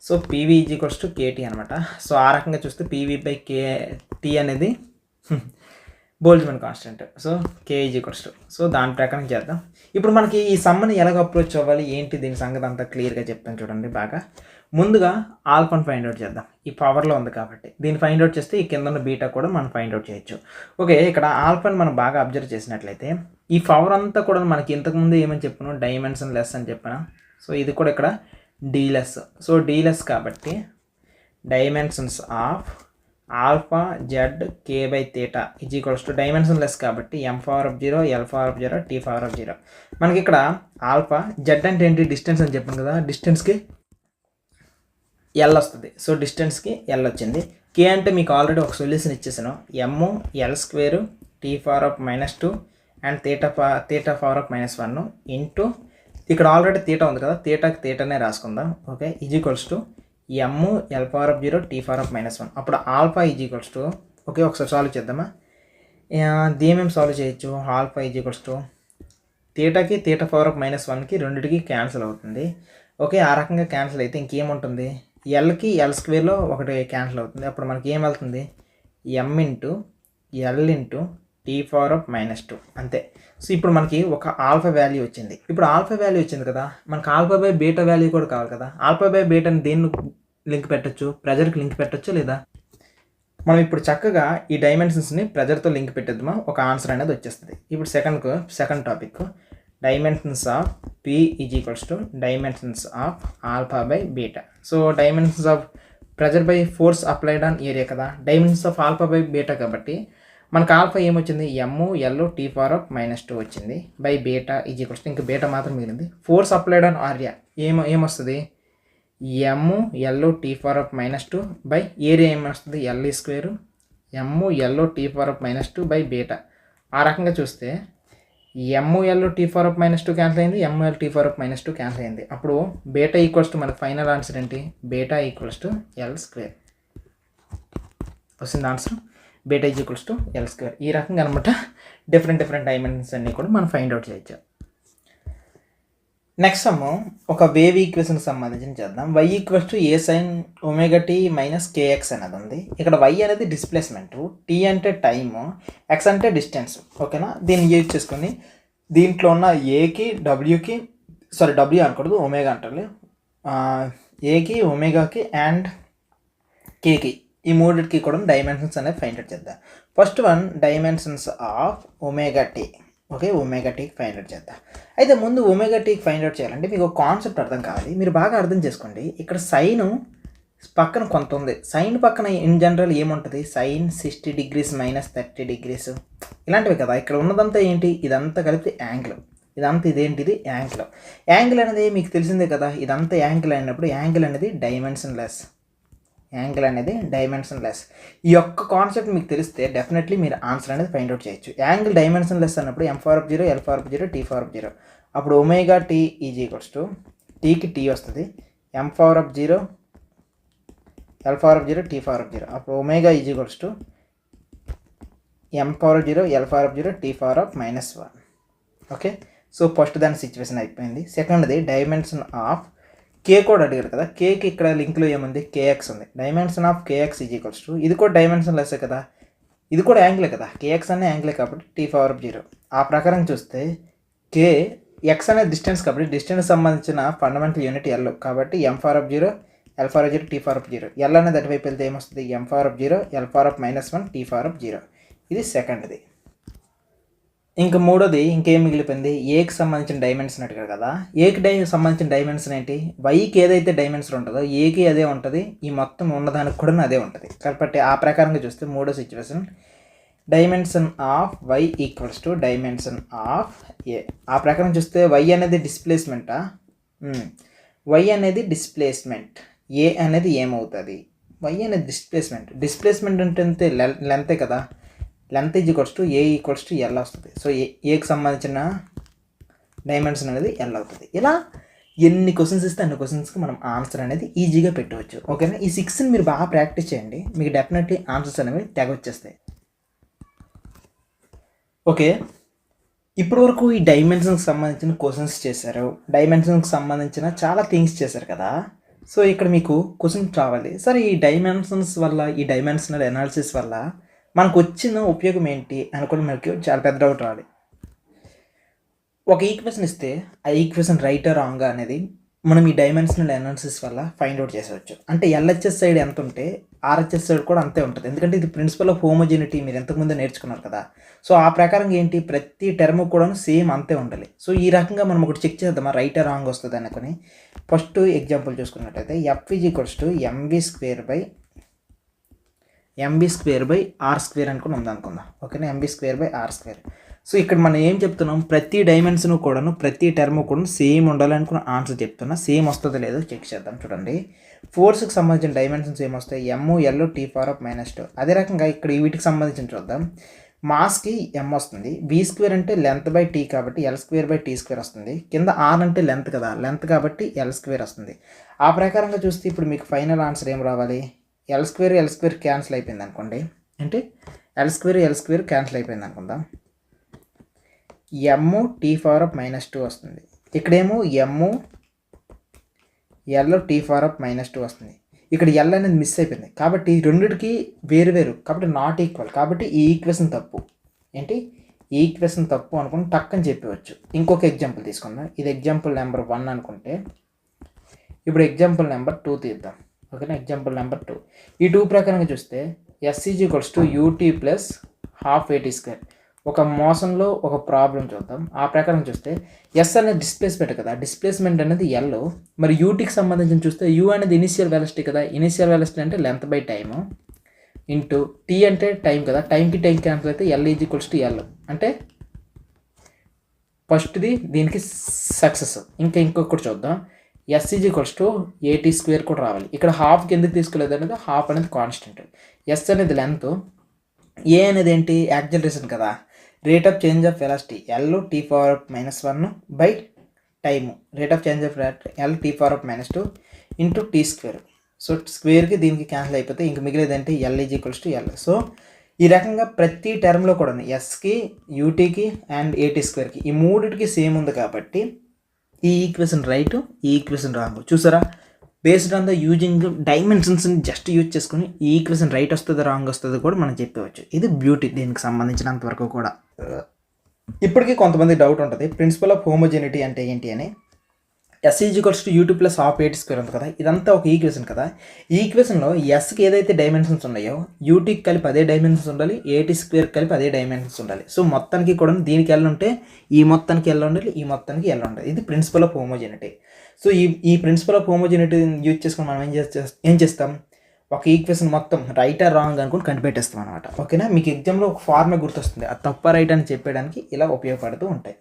So PV is equals to KT అనమాట. సో ఆ రకంగా చూస్తే పీవీ బై కే టీ అనేది Boltzmann constant. So K is equals to, so దాని ప్రకారం చేద్దాం. ఇప్పుడు మనకి ఈ సమ్మని ఎలాగ అప్రోచ్ అవ్వాలి ఏంటి దీని సంగతి అంతా క్లియర్గా చెప్తాను చూడండి. బాగా ముందుగా ఆల్ఫాను ఫైండ్ అవుట్ చేద్దాం. ఈ పవర్లో ఉంది కాబట్టి దీన్ని ఫైండ్ అవుట్ చేస్తే ఈ కింద ఉన్న బీటా కూడా మనం ఫైండ్ అవుట్ చేయొచ్చు. ఓకే, ఇక్కడ ఆల్ఫాను మనం బాగా అబ్జర్వ్ చేసినట్లయితే ఈ పవర్ అంతా కూడా మనకి ఇంతకుముందు ఏమని చెప్పాను, డైమెన్షన్ లెస్ అని చెప్పాను. సో ఇది కూడా ఇక్కడ డీలెస్. సో డీలెస్ కాబట్టి dimensions of alpha Z K by theta is equals to dimensionless కాబట్టి M power of 0 L power of 0 T power of 0. మనకి ఇక్కడ ఆల్ఫా జెడ్ అంటే ఏంటి, డిస్టెన్స్ అని చెప్పాను కదా, డిస్టెన్స్కి ఎల్ వస్తుంది. సో డిస్టెన్స్కి ఎల్ వచ్చింది. కే అంటే మీకు ఆల్రెడీ ఒక సొల్యూషన్ ఇచ్చేసాను, M L square T power of -2 and theta power of -1 into ఇక్కడ ఆల్రెడీ తీటా ఉంది కదా, తీటాకి తీటానే రాసుకుందాం. Okay, is equals to M L power of 0 T power of -1. అప్పుడు alpha is equals to, okay ఒకసారి సాల్వ్ చేద్దామా. దీమేం సాల్వ్ చేయొచ్చు, ఆల్ఫా ఈజ్ ఈక్వల్స్ టు తీటాకి తీటా పవర్ ఆఫ్ -1కి రెండింటికి క్యాన్సిల్ అవుతుంది. ఓకే, ఆ రకంగా క్యాన్సిల్ అయితే ఇంకేముంటుంది, ఎల్కి ఎల్ స్క్వేర్లో ఒకటి క్యాన్సిల్ అవుతుంది. అప్పుడు మనకి ఏం వెళ్తుంది, M into L into T power of -2 అంతే. సో ఇప్పుడు మనకి ఒక ఆల్ఫా వాల్యూ వచ్చింది. ఇప్పుడు ఆల్ఫా వాల్యూ వచ్చింది కదా, మనకి ఆల్ఫా బై బీటా వాల్యూ కూడా కావాలి కదా. ఆల్ఫా బై బీటాని దేన్ని లింక్ పెట్టచ్చు, ప్రెజర్కి లింక్ పెట్టచ్చు లేదా. మనం ఇప్పుడు చక్కగా ఈ డైమెన్షన్స్ని ప్రెజర్తో లింక్ పెట్టేద్దామా, ఒక ఆన్సర్ అనేది వచ్చేస్తుంది. ఇప్పుడు second topic dimensions of P is equals to dimensions of alpha by beta. So dimensions of pressure by force applied on area కదా, dimensions of alpha by beta కాబట్టి మనకు ఆల్ఫా ఏమొచ్చింది, M L T power of -2 వచ్చింది by beta is equals to ఇంకా beta మాత్రం మిగిలింది. Force applied on area ఏమొస్తుంది, M L T power of -2 by area ఏమొస్తుంది, L square M L T power of -2 by beta. ఆ రకంగా చూస్తే M L T power of -2 cancel అయింది, M L T power of -2 cancel అయింది. అప్పుడు beta equals to మనకు final answer ఏంటి, beta equals to L square వస్తుంది answer. Beta is equals to L square. ఈ రకంగా అనమాట డిఫరెంట్ డైమెన్షన్స్ అన్నీ కూడా మనం ఫైండ్ అవుట్ చేయొచ్చు. నెక్స్ట్ సమ్ ఒక వేవ్ ఈక్వేషన్కి సంబంధించి చేద్దాం. Y equals to A sine omega tea minus kx అనేది ఉంది. ఇక్కడ వై అనేది డిస్ప్లేస్మెంట్, టీ అంటే టైము, ఎక్స్ అంటే డిస్టెన్స్. ఓకేనా, దీన్ని యూజ్ చేసుకొని దీంట్లో ఉన్న ఏకి డబ్ల్యూకి డబ్ల్యూ అనకూడదు ఒమేగా అంటారు, ఏకి ఒమేగాకి అండ్ కేకి ఈ మూడింటికి కూడా డైమెన్షన్స్ అనేది ఫైండ్ అవుట్ చేద్దాం. First one dimensions of omega T. Okay, omega టీకి ఫైండ్ అవుట్ చేద్దాం. అయితే ముందు ఒమేగా టీకి ఫైండ్ అవుట్ చేయాలంటే మీకు ఒక కాన్సెప్ట్ అర్థం కావాలి. మీరు బాగా అర్థం చేసుకోండి. ఇక్కడ సైన్ పక్కన కొంత ఉంది, సైన్ పక్కన ఇన్ జనరల్ ఏముంటుంది, సైన్ 60 degrees మైనస్ 30 degrees ఇలాంటివి కదా. ఇక్కడ ఉన్నదంతా ఏంటి, ఇదంతా కలిపి యాంగిల్, ఇదంతా ఇదేంటిది యాంగిల్. యాంగిల్ అనేది మీకు తెలిసిందే కదా, ఇదంతా యాంగిల్ అయినప్పుడు యాంగిల్ అనేది డైమెన్షన్ లెస్. ఈ యొక్క కాన్సెప్ట్ మీకు తెలిస్తే డెఫినెట్లీ మీరు ఆన్సర్ అనేది ఫైండ్ అవుట్ చేయొచ్చు. యాంగిల్ డైమెన్షన్ లెస్ అన్నప్పుడు M power of 0 L power of 0 T power of 0. అప్పుడు omega T is equals to టీకి టీ వస్తుంది, M power of 0 L power of 0 T power of 0. అప్పుడు omega is equals to M power of 0 L power of 0 T power of -1. Okay, so first దాని situation అయిపోయింది. సెకండ్ది dimension of కే కూడా అడిగారు కదా, కేకి ఇక్కడ లింక్లో ఏముంది, కేఎక్స్ ఉంది. Dimension of K X is equals to ఇది కూడా డైమెన్షన్ లెస్ కదా, ఇది కూడా యాంగిలే కదా, కేఎక్స్ అనే యాంగిలే కాబట్టి టీ పవర్ ఆఫ్ 0. ఆ ప్రకారం చూస్తే కే ఎక్స్ అనేది డిస్టెన్స్ కాబట్టి డిస్టెన్స్ సంబంధించిన ఫండమెంటల్ యూనిట్ ఎల్ కాబట్టి M power of 0 L power of 0 T power of 0. L అనేది అటువైపు వెళ్తే ఏమొస్తుంది, M power of 0 L power of -1 T power of 0. ఇది సెకండ్ది. ఇంకా మూడోది ఇంకేం మిగిలిపోయింది, ఏకి సంబంధించిన డైమెన్షన్ అడిగాడు కదా. ఏకి సంబంధించిన డైమెన్షన్ ఏంటి, వైకి ఏదైతే డైమెన్షన్ ఉంటుందో ఏకి అదే ఉంటుంది, ఈ మొత్తం ఉన్నదానికి కూడా అదే ఉంటుంది. కాబట్టి ఆ ప్రకారంగా చూస్తే మూడో situation dimension of Y equals to dimension of A. ఆ ప్రకారం చూస్తే వై అనేది డిస్ప్లేస్మెంటా, వై అనేది డిస్ప్లేస్మెంట్, ఏ అనేది ఏమవుతుంది, వై అనేది డిస్ప్లేస్మెంట్ అంటే లెంతే కదా, length equals to A equals to L వస్తుంది. సో ఏకి సంబంధించిన డైమెన్షన్ అనేది ఎల్ అవుతుంది. ఇలా ఎన్ని క్వశ్చన్స్ ఇస్తే అన్ని క్వశ్చన్స్కి మనం ఆన్సర్ అనేది ఈజీగా పెట్టవచ్చు. ఓకేనా, ఈ 6ని మీరు బాగా ప్రాక్టీస్ చేయండి, మీకు డెఫినెట్లీ ఆన్సర్స్ అనేవి తెగ వచ్చేస్తాయి. ఓకే, ఇప్పటి వరకు ఈ డైమెన్షన్కి సంబంధించిన క్వశ్చన్స్ చేశారు, డైమెన్షన్కి సంబంధించిన చాలా థింగ్స్ చేశారు కదా. సో ఇక్కడ మీకు క్వశ్చన్ రావాలి, సరే ఈ డైమెన్షన్స్ వల్ల, ఈ డైమెన్షనల్ అనాలిసిస్ వల్ల మనకు వచ్చిన ఉపయోగం ఏంటి అనుకుని మనకి చాలా పెద్ద డౌట్ రావాలి. ఒక ఈక్వేషన్ ఇస్తే ఆ ఈక్వేషన్ రైటా రాంగా అనేది మనం ఈ డైమెన్షనల్ అనాలిసిస్ వల్ల ఫైండ్ అవుట్ చేసేవచ్చు. అంటే ఎల్హెచ్ఎస్ సైడ్ ఎంత ఉంటే ఆర్హెచ్ఎస్ సైడ్ కూడా అంతే ఉంటుంది, ఎందుకంటే ఇది ప్రిన్సిపల్ ఆఫ్ హోమోజెనిటీ మీరు ఎంతకుముందు నేర్చుకున్నారు కదా. సో ఆ ప్రకారం ఏంటి, ప్రతి టర్మ్ కూడా సేమ్ అంతే ఉండాలి. సో ఈ రకంగా మనం ఒకటి చెక్ చేద్దామా రైటా రాంగ్ వస్తుంది అనుకుని. ఫస్ట్ ఎగ్జాంపుల్ చూసుకున్నట్టయితే F is equals to M V square by R square అనుకుని ఉందనుకుందాం. ఓకేనా, M B square by R square. So ఇక్కడ మనం ఏం చెప్తున్నాం, ప్రతి డైమెన్షన్ కూడాను ప్రతి టర్మ్ కూడా సేమ్ ఉండాలనుకున్న ఆన్సర్ చెప్తున్నా. సేమ్ వస్తుందో లేదో చెక్ చేద్దాం. చూడండి, ఫోర్స్కి సంబంధించిన డైమెన్షన్స్ ఏమొస్తాయి, ఎమ్ ఎల్ టీ పవర్ ఆఫ్ -2. అదే రకంగా ఇక్కడ వీటికి సంబంధించిన చూద్దాం, మాస్కి ఎమ్ వస్తుంది, బీ స్క్వేర్ అంటే లెంత్ బై టీ కాబట్టి L square by T square వస్తుంది, కింద ఆర్ అంటే లెంత్ కదా, లెంత్ కాబట్టి ఎల్ స్క్వేర్ వస్తుంది. ఆ ప్రకారంగా చూస్తే ఇప్పుడు మీకు ఫైనల్ ఆన్సర్ ఏం రావాలి, ఎల్ స్క్వేర్ క్యాన్సిల్ అయిపోయింది అనుకోండి, అంటే ఎల్ స్క్వేర్ క్యాన్సిల్ అయిపోయింది అనుకుందాం, ఎమ్ టీ పవర్ ఆఫ్ -2 వస్తుంది. ఇక్కడేమో ఎమ్ ఎల్ టీ పవర్ ఆఫ్ -2 వస్తుంది. ఇక్కడ ఎల్ అనేది మిస్ అయిపోయింది కాబట్టి రెండిటికి వేరు కాబట్టి నాట్ ఈక్వల్, కాబట్టి ఈ ఈక్వేషన్ తప్పు. ఏంటి, ఈ ఈక్వేషన్ తప్పు అనుకుని టక్కని చెప్పవచ్చు. ఇంకొక ఎగ్జాంపుల్ తీసుకుందాం, ఇది ఎగ్జాంపుల్ నెంబర్ 1 అనుకుంటే, ఇప్పుడు ఎగ్జాంపుల్ నెంబర్ 2 తీద్దాం. ఓకేనా, ఎగ్జాంపుల్ నెంబర్ 2. ఈ 2 ప్రకారంగా చూస్తే S is equals to U T plus ½ A T square. ఒక మోషన్లో ఒక ప్రాబ్లం చూద్దాం. ఆ ప్రకారం చూస్తే ఎస్ అనేది డిస్ప్లేస్మెంట్ కదా, డిస్ప్లేస్మెంట్ అనేది ఎల్. మరి యూటీకి సంబంధించి చూస్తే యూ అనేది ఇనిషియల్ వెలాసిటీ కదా, ఇనిషియల్ వెలాసిటీ అంటే length by time into T అంటే టైం కదా, టైంకి టైం క్యాన్సిల్ అయితే L is equals to L. అంటే ఫస్ట్ది దీనికి సక్సెస్. ఇంకొకటి చూద్దాం, S is equals to A T square కూడా రావాలి. ఇక్కడ హాఫ్కి ఎందుకు తీసుకోలేదు అనేది, హాఫ్ అనేది కాన్స్టెంట్, ఎస్ అనేది లెంత్, ఏ అనేది ఏంటి యాక్సిలరేషన్ కదా, rate of change of velocity L T power of -1 by time, rate of change of L T power of -2 into T square. So స్క్వేర్కి దీనికి క్యాన్సిల్ అయిపోతే ఇంక మిగిలేదు అంటే L is equals to L. So ఈ రకంగా ప్రతి టర్మ్లో కూడా ఎస్కి, యూటీకి అండ్ ఏటీ స్క్వేర్కి ఈ మూడిటికి సేమ్ ఉంది కాబట్టి ఈ ఈక్వేషన్ రైట్, ఈ ఈక్వేషన్ రాంగ్. చూసారా, బేస్డ్ ఆన్ ద యూజింగ్ డైమెన్షన్స్ని జస్ట్ యూజ్ చేసుకుని ఈ ఈక్వేషన్ రైట్ వస్తుందో రాంగ్ వస్తుందో కూడా మనం చెప్పవచ్చు. ఇది బ్యూటీ దీనికి సంబంధించినంత వరకు కూడా. ఇప్పటికీ కొంతమంది డౌట్ ఉంటుంది, ప్రిన్సిపల్ ఆఫ్ హోమోజెనిటీ అంటే ఏంటి అని. S is equals to U T plus ½ A T square ఉంది కదా, ఇదంతా ఒక ఈక్వేషన్ కదా. ఈ ఈక్వేషన్లో ఎస్కి ఏదైతే డైమెన్షన్స్ ఉన్నాయో యూటీకి కలిపి అదే డైమెన్షన్స్ ఉండాలి, ఏటీ స్క్వేర్ కలిపి అదే డైమెన్షన్స్ ఉండాలి. సో మొత్తానికి కూడా దీనికి ఎల్ ఉంటే ఈ మొత్తానికి ఎల్ ఉండాలి, ఈ మొత్తానికి ఎల్ ఉండాలి. ఇది ప్రిన్సిపల్ ఆఫ్ హోమోజెనిటీ. సో ఈ ప్రిన్సిపల్ ఆఫ్ హోమోజెనిటీ యూజ్ చేసుకొని మనం ఏం చేస్తాం, ఒక ఈక్వేషన్ మొత్తం రైట్ ఆర్ రాంగ్ అనుకుని కనిపెట్టేస్తాం అనమాట. ఓకేనా, మీకు ఎగ్జామ్లో ఒక ఫార్మే గుర్తొస్తుంది, అది తప్ప రైట్ అని చెప్పడానికి ఇలా ఉపయోగపడుతూ ఉంటాయి.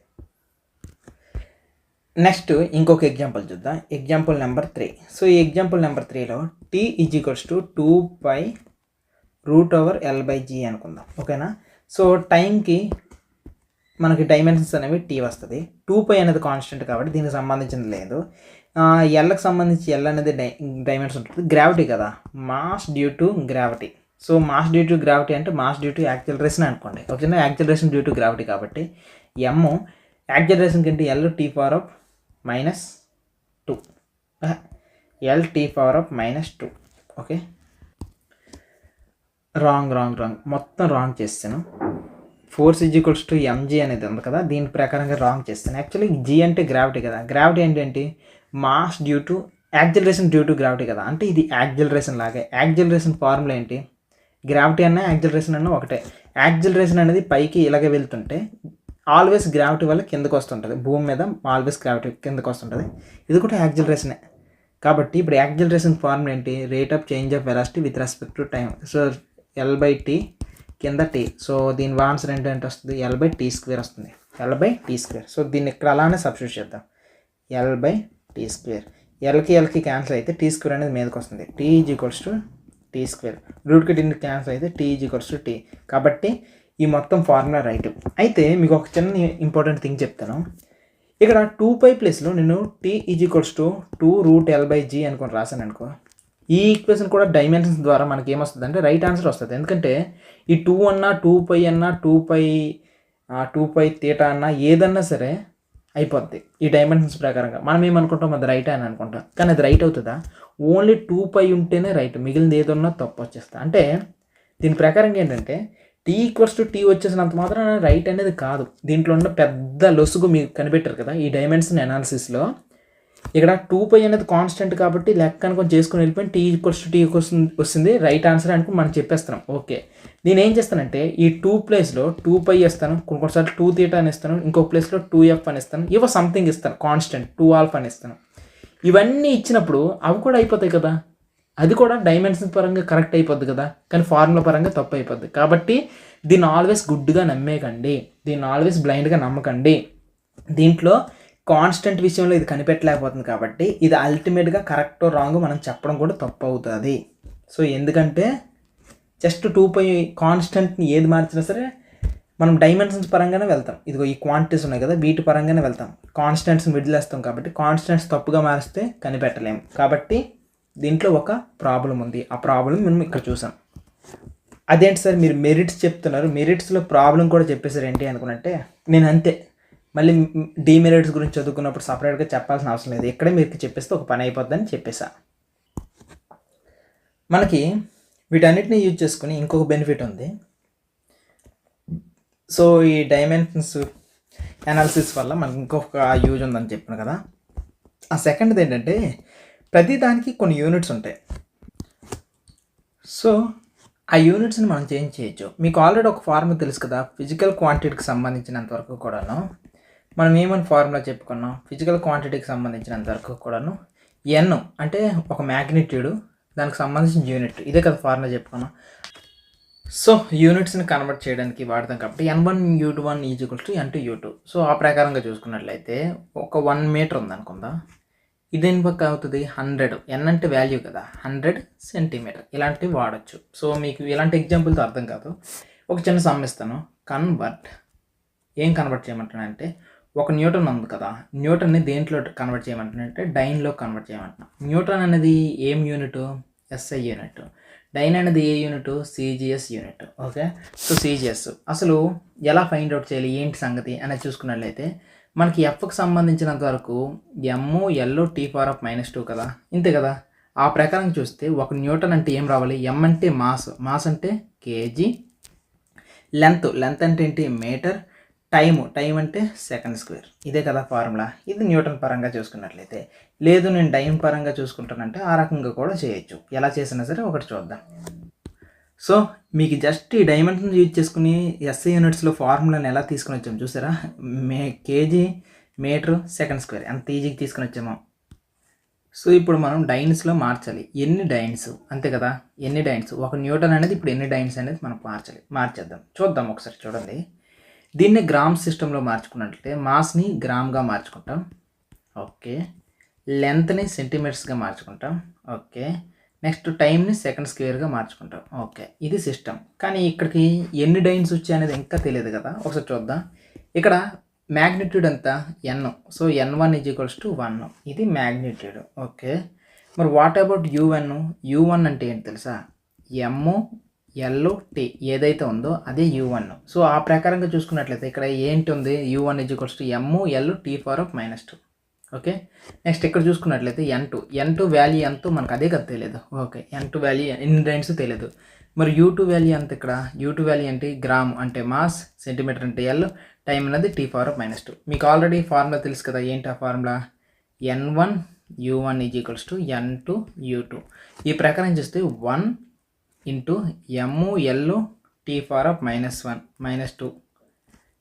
నెక్స్ట్ ఇంకొక ఎగ్జాంపుల్ చూద్దాం, ఎగ్జాంపుల్ నెంబర్ 3. సో ఈ ఎగ్జాంపుల్ నెంబర్ 3లో T is equals to 2π√L/g అనుకుందాం. ఓకేనా, సో టైంకి మనకి డైమెన్షన్స్ అనేవి టీ వస్తుంది, 2π అనేది కాన్స్టెంట్ కాబట్టి దీనికి సంబంధించింది లేదు. ఎల్కి సంబంధించి ఎల్ అనేది డైమెన్షన్ ఉంటుంది, గ్రావిటీ కదా, mass due to gravity. So mass due to gravity అంటే మాస్ డ్యూ టు యాక్సిలరేషన్ అనుకోండి. ఓకేనా, యాక్సిలరేషన్ డ్యూ టు గ్రావిటీ కాబట్టి ఎమ్ యాక్సిలరేషన్ కంటే L T power of -2, L T power of -2. Okay, wrong మొత్తం wrong చేస్తాను. Force is equals to MG అనేది ఉంది కదా, దీని ప్రకారంగా రాంగ్ చేస్తాను. యాక్చువల్లీ జీ అంటే గ్రావిటీ కదా, గ్రావిటీ ఏంటంటే mass due to acceleration due to gravity కదా, అంటే ఇది యాక్సిలరేషన్ లాగే. యాక్సిలరేషన్ ఫార్ములా ఏంటి, గ్రావిటీ అన్నా యాక్సిలరేషన్ అన్నా ఒకటే. యాక్సిలరేషన్ అనేది పైకి ఇలాగే వెళ్తుంటే ఆల్వేస్ గ్రావిటీ వల్ల కిందకు వస్తుంటుంది, భూమి మీద ఆల్వేస్ గ్రావిటీ కిందకు వస్తుంటుంది. ఇది కూడా యాక్సిలరేషనే. కాబట్టి ఇప్పుడు యాక్సిలరేషన్ ఫార్ములా ఏంటి? Rate of change of velocity with respect to time. So L/T కింద T. సో దీని ఆన్సర్ ఏంటంటే వస్తుంది L/T² వస్తుంది. L/T². సో దీన్ని ఇక్కడ అలానే సబ్స్టిట్యూట్ చేద్దాం. L/T². Lకి క్యాన్సిల్ అయితే T² అనేది మీదకి వస్తుంది. T = T². రూట్కి దీన్ని క్యాన్సిల్ అయితే T = T. కాబట్టి ఈ మొత్తం ఫార్ములా రైట్. అయితే మీకు ఒక చిన్న ఇంపార్టెంట్ థింగ్ చెప్తాను. ఇక్కడ 2π ప్లేస్లో నేను T = 2√L/G అనుకొని రాశాను అనుకో, ఈ ఈక్వేషన్ కూడా డైమెన్షన్స్ ద్వారా మనకి ఏమొస్తుంది అంటే రైట్ ఆన్సర్ వస్తుంది. ఎందుకంటే ఈ 2 అన్నా 2π అన్నా 2π తీటా అన్నా ఏదన్నా సరే అయిపోద్ది ఈ డైమెన్షన్స్ ప్రకారంగా. మనం ఏమనుకుంటాం అది రైట్ అని అనుకుంటాం, కానీ అది రైట్ అవుతుందా? ఓన్లీ 2π ఉంటేనే రైట్, మిగిలిన ఏదన్నా తప్పు వచ్చేస్తా. అంటే దీని ప్రకారంగా ఏంటంటే T = T వచ్చేసినంత మాత్రం రైట్ అనేది కాదు. దీంట్లో ఉన్న పెద్ద లొసుగు మీకు కనిపెట్టారు కదా ఈ డైమెన్షన్ అనాలిసిస్లో. ఇక్కడ 2π అనేది కాన్స్టెంట్ కాబట్టి లెక్క అనుకొని చేసుకుని వెళ్ళిపోయి T = T వస్తుంది రైట్ ఆన్సర్ అనుకుని మనం చెప్పేస్తున్నాం. ఓకే, నేను ఏం చేస్తానంటే ఈ 2 ప్లేస్లో 2π ఇస్తాను, కొన్నిసార్లు 2θ అని ఇస్తాను, ఇంకొక ప్లేస్లో 2f అని ఇస్తాను, ఇవ సంథింగ్ ఇస్తాను కాన్స్టెంట్ 2α అని ఇస్తాను. ఇవన్నీ ఇచ్చినప్పుడు అవి కూడా అయిపోతాయి కదా, అది కూడా డైమెన్షన్ పరంగా కరెక్ట్ అయిపోద్ది కదా, కానీ ఫార్ములా పరంగా తప్పు అయిపోద్ది. కాబట్టి దీన్ని ఆల్వేస్ గుడ్గా నమ్మేకండి, దీన్ని ఆల్వేస్ బ్లైండ్గా నమ్మకండి. దీంట్లో కాన్స్టెంట్ విషయంలో ఇది కనిపెట్టలేకపోతుంది కాబట్టి ఇది అల్టిమేట్గా కరెక్టో రాంగ్ మనం చెప్పడం కూడా తప్పు అవుతుంది. సో ఎందుకంటే జస్ట్ 2π కాన్స్టెంట్ని ఏది మార్చినా సరే మనం డైమెన్షన్స్ పరంగానే వెళ్తాం. ఇదిగో ఈ క్వాంటిటీస్ ఉన్నాయి కదా వీటి పరంగానే వెళ్తాం, కాన్స్టెంట్స్ని విడిలేస్తాం. కాబట్టి కాన్స్టెంట్స్ తప్పుగా మారిస్తే కనిపెట్టలేము. కాబట్టి దీంట్లో ఒక ప్రాబ్లం ఉంది, ఆ ప్రాబ్లం మనం ఇక్కడ చూసాం. అదేంటి సార్ మీరు మెరిట్స్ చెప్తున్నారు, మెరిట్స్లో ప్రాబ్లం కూడా చెప్పేసారు ఏంటి అనుకున్నట్టే, నేను అంతే మళ్ళీ డిమెరిట్స్ గురించి చదువుకున్నప్పుడు సపరేట్గా చెప్పాల్సిన అవసరం లేదు, ఇక్కడే మీరు చెప్పేస్తే ఒక పని అయిపోద్దని చెప్పేసా. మనకి వీటన్నిటిని యూజ్ చేసుకుని ఇంకొక బెనిఫిట్ ఉంది. సో ఈ డైమెన్షన్స్ అనాలిసిస్ వల్ల మనకి ఇంకొక యూజ్ ఉందని చెప్పాను కదా. ఆ సెకండ్ది ఏంటంటే ప్రతి దానికి కొన్ని యూనిట్స్ ఉంటాయి. సో ఆ యూనిట్స్ని మనం చేంజ్ చేయొచ్చు. మీకు ఆల్రెడీ ఒక ఫార్ములా తెలుసు కదా, ఫిజికల్ క్వాంటిటీకి సంబంధించినంత వరకు కూడాను మనం ఏమని ఫార్ములా చెప్పుకున్నాం, ఫిజికల్ క్వాంటిటీకి సంబంధించినంత వరకు కూడాను ఎన్ అంటే ఒక మ్యాగ్నిట్యూడ్, దానికి సంబంధించిన యూనిట్, ఇదే కదా ఫార్ములా చెప్పుకున్నాం. సో యూనిట్స్ని కన్వర్ట్ చేయడానికి వాడతాం కాబట్టి N1 U1 = N2 U2. So ఆ ప్రకారంగా చూసుకున్నట్లయితే ఒక 1 మీటర్ ఉందనుకుందా, ఇదేం పక్క అవుతుంది 100, ఎన్ అంటే వాల్యూ కదా, 100 సెంటీమీటర్ ఇలాంటివి వాడచ్చు. సో మీకు ఇలాంటి ఎగ్జాంపుల్తో అర్థం కాదు, ఒక చిన్న సమ్ ఇస్తాను. ఏం కన్వర్ట్ చేయమంటానంటే ఒక న్యూటన్ ఉంది కదా, న్యూటన్ని దేంట్లో కన్వర్ట్ చేయమంటానంటే డైన్లో కన్వర్ట్ చేయమంటున్నా. న్యూటన్ అనేది ఏం యూనిట్? SI unit. డైన్ అనేది ఏ unit? CGS unit. Okay, so CGS అసలు ఎలా ఫైండ్ అవుట్ చేయాలి ఏంటి సంగతి అనేది చూసుకున్నట్లయితే మనకి Fకి సంబంధించినంత వరకు ML/T⁻⁻2 కదా, ఇంతే కదా. ఆ ప్రకారం చూస్తే ఒక న్యూటన్ అంటే ఏం రావాలి? M అంటే మాస్ అంటే kg, లెంత్ అంటే ఏంటి? మీటర్, టైం అంటే సెకండ్². ఇదే కదా ఫార్ములా. ఇది న్యూటన్ పరంగా చూసుకున్నట్లయితే. లేదు నేను డైన్ పరంగా చూసుకుంటానంటే ఆ రకంగా కూడా చేయొచ్చు. ఎలా చేసినా సరే ఒకటి చూద్దాం. సో మీకు జస్ట్ ఈ డైమెన్షన్స్ యూజ్ చేసుకుని SI యూనిట్స్లో ఫార్ములాని ఎలా తీసుకుని వచ్చాము చూసారా? కేజీ, మీటర్, సెకండ్² ఎంత ఈజీగా తీసుకుని వచ్చామో. సో ఇప్పుడు మనం డైన్స్లో మార్చాలి. ఎన్ని డైన్స్, అంతే కదా, ఎన్ని డైన్స్, ఒక న్యూటన్ అనేది ఇప్పుడు ఎన్ని డైన్స్ అనేది మనం మార్చేద్దాం. చూద్దాం ఒకసారి చూడండి. దీన్ని గ్రామ్ సిస్టంలో మార్చుకున్నట్లయితే మాస్ని గ్రామ్గా మార్చుకుంటాం. ఓకే, లెంత్ని సెంటీమీటర్స్గా మార్చుకుంటాం. ఓకే, నెక్స్ట్ టైంని సెకండ్² మార్చుకుంటాం. ఓకే, ఇది సిస్టమ్. కానీ ఇక్కడికి ఎన్ని డైన్స్ వచ్చాయి అనేది ఇంకా తెలియదు కదా, ఒకసారి చూద్దాం. ఇక్కడ మ్యాగ్నిట్యూడ్ ఎంత? N. సో N1 = 1, ఇది మ్యాగ్నిట్యూడ్. ఓకే, మరి వాట్ అబౌట్ U1 అంటే ఏంటి తెలుసా? ML/T ఏదైతే ఉందో అదే U1. సో ఆ ప్రకారంగా చూసుకున్నట్లయితే ఇక్కడ ఏంటి ఉంది? U1 = ML/T⁻⁻2. ఓకే, నెక్స్ట్ ఇక్కడ చూసుకున్నట్లయితే N2 వాల్యూ ఎంతో మనకు అదే కదా తెలియదు. ఓకే, N2 వాల్యూ ఎన్ని డైన్స్ తెలియదు. మరి U2 వాల్యూ ఎంత? ఇక్కడ U2 వాల్యూ ఏంటి? గ్రామ్ అంటే మాస్, సెంటీమీటర్ అంటే L, టైం అనేది T⁻⁻2. మీకు ఆల్రెడీ ఫార్ములా తెలుసు కదా, ఏంటి ఆ formula? N1 U1 = N2 U2. ఈ ప్రకారం చూస్తే 1 × ML/T⁻⁻1 - 2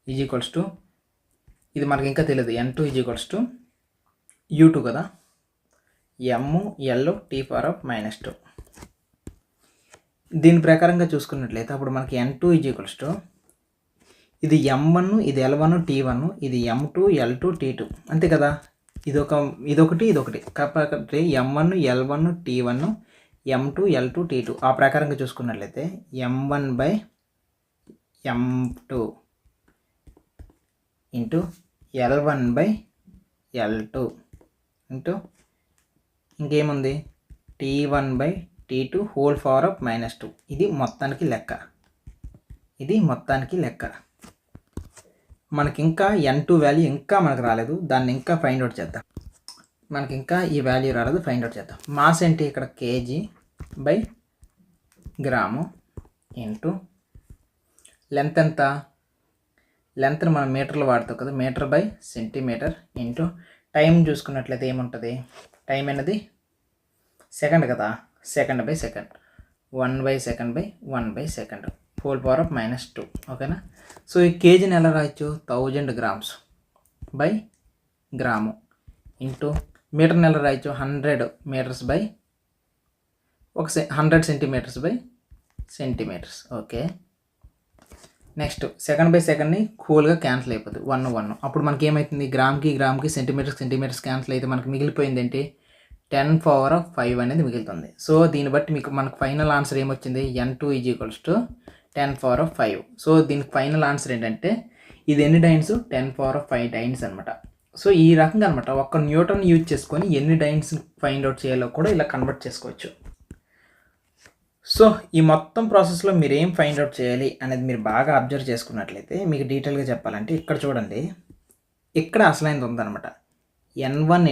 = ఇది మనకి ఇంకా తెలియదు. n2 = u2 కదా, mL(t⁻²). దీని ప్రకారంగా చూసుకున్నట్లయితే అప్పుడు మనకి n2 = ఇది m1, ఇది L1 T1, ఇది m2 L2 T2 అంతే కదా. ఇదొకటి కాబట్టి m1 L1 T1 m2 L2 T2 ఆ ప్రకారంగా చూసుకున్నట్లయితే m1/m2 ఇంటూ L1/L2 ఇంటూ ఇంకేముంది T1/T2 (2). ఇది మొత్తానికి లెక్క. మనకి ఇంకా n2 వాల్యూ ఇంకా మనకు రాలేదు, దాన్ని ఇంకా ఫైండ్ అవుట్ చేద్దాం. మనకి ఇంకా ఈ వాల్యూ రాలేదు, ఫైండ్ అవుట్ చేద్దాం. మాస్ ఏంటి ఇక్కడ kg/గ్రాము ఇంటూ లెంత్ ఎంత, లెంత్ని మనం మీటర్లు వాడతాం కదా, మీటర్/సెంటీమీటర్ ఇంటూ టైం చూసుకున్నట్లయితే ఏముంటుంది, టైం అనేది సెకండ్ కదా, సెకండ్/సెకండ్ 1/second/1/second (2). ఓకేనా. సో ఈ కేజీని ఎలా రాయొచ్చు, 1000 grams బై గ్రాము ఇంటూ మీటర్ని ఎలా రాయొచ్చు, 100 centimeters/సెంటీమీటర్స్. ఓకే. నెక్స్ట్ సెకండ్/సెకండ్ని కూల్గా క్యాన్సిల్ అయిపోతుంది, 1 అప్పుడు మనకి ఏమవుతుంది, గ్రామ్కి సెంటీమీటర్స్ క్యాన్సిల్ అయితే మనకి మిగిలిపోయింది ఏంటి, 10⁵ అనేది మిగులుతుంది. సో దీన్ని బట్టి మనకు ఫైనల్ ఆన్సర్ ఏమొచ్చింది, n2 = 10⁵. సో దీనికి ఫైనల్ ఆన్సర్ ఏంటంటే ఇది ఎన్ని డైన్స్, 10⁵ డైన్స్ అనమాట. సో ఈ రకంగా అనమాట ఒక్క న్యూటన్ యూజ్ చేసుకొని ఎన్ని డైన్స్ ఫైండ్ అవుట్ చేయాలో కూడా ఇలా కన్వర్ట్ చేసుకోవచ్చు. సో ఈ మొత్తం ప్రాసెస్లో మీరు ఏం ఫైండ్ అవుట్ చేయాలి అనేది మీరు బాగా అబ్జర్వ్ చేసుకున్నట్లయితే మీకు డీటెయిల్గా చెప్పాలంటే ఇక్కడ చూడండి, ఇక్కడ అసలైనది ఉందన్నమాట. n1 ×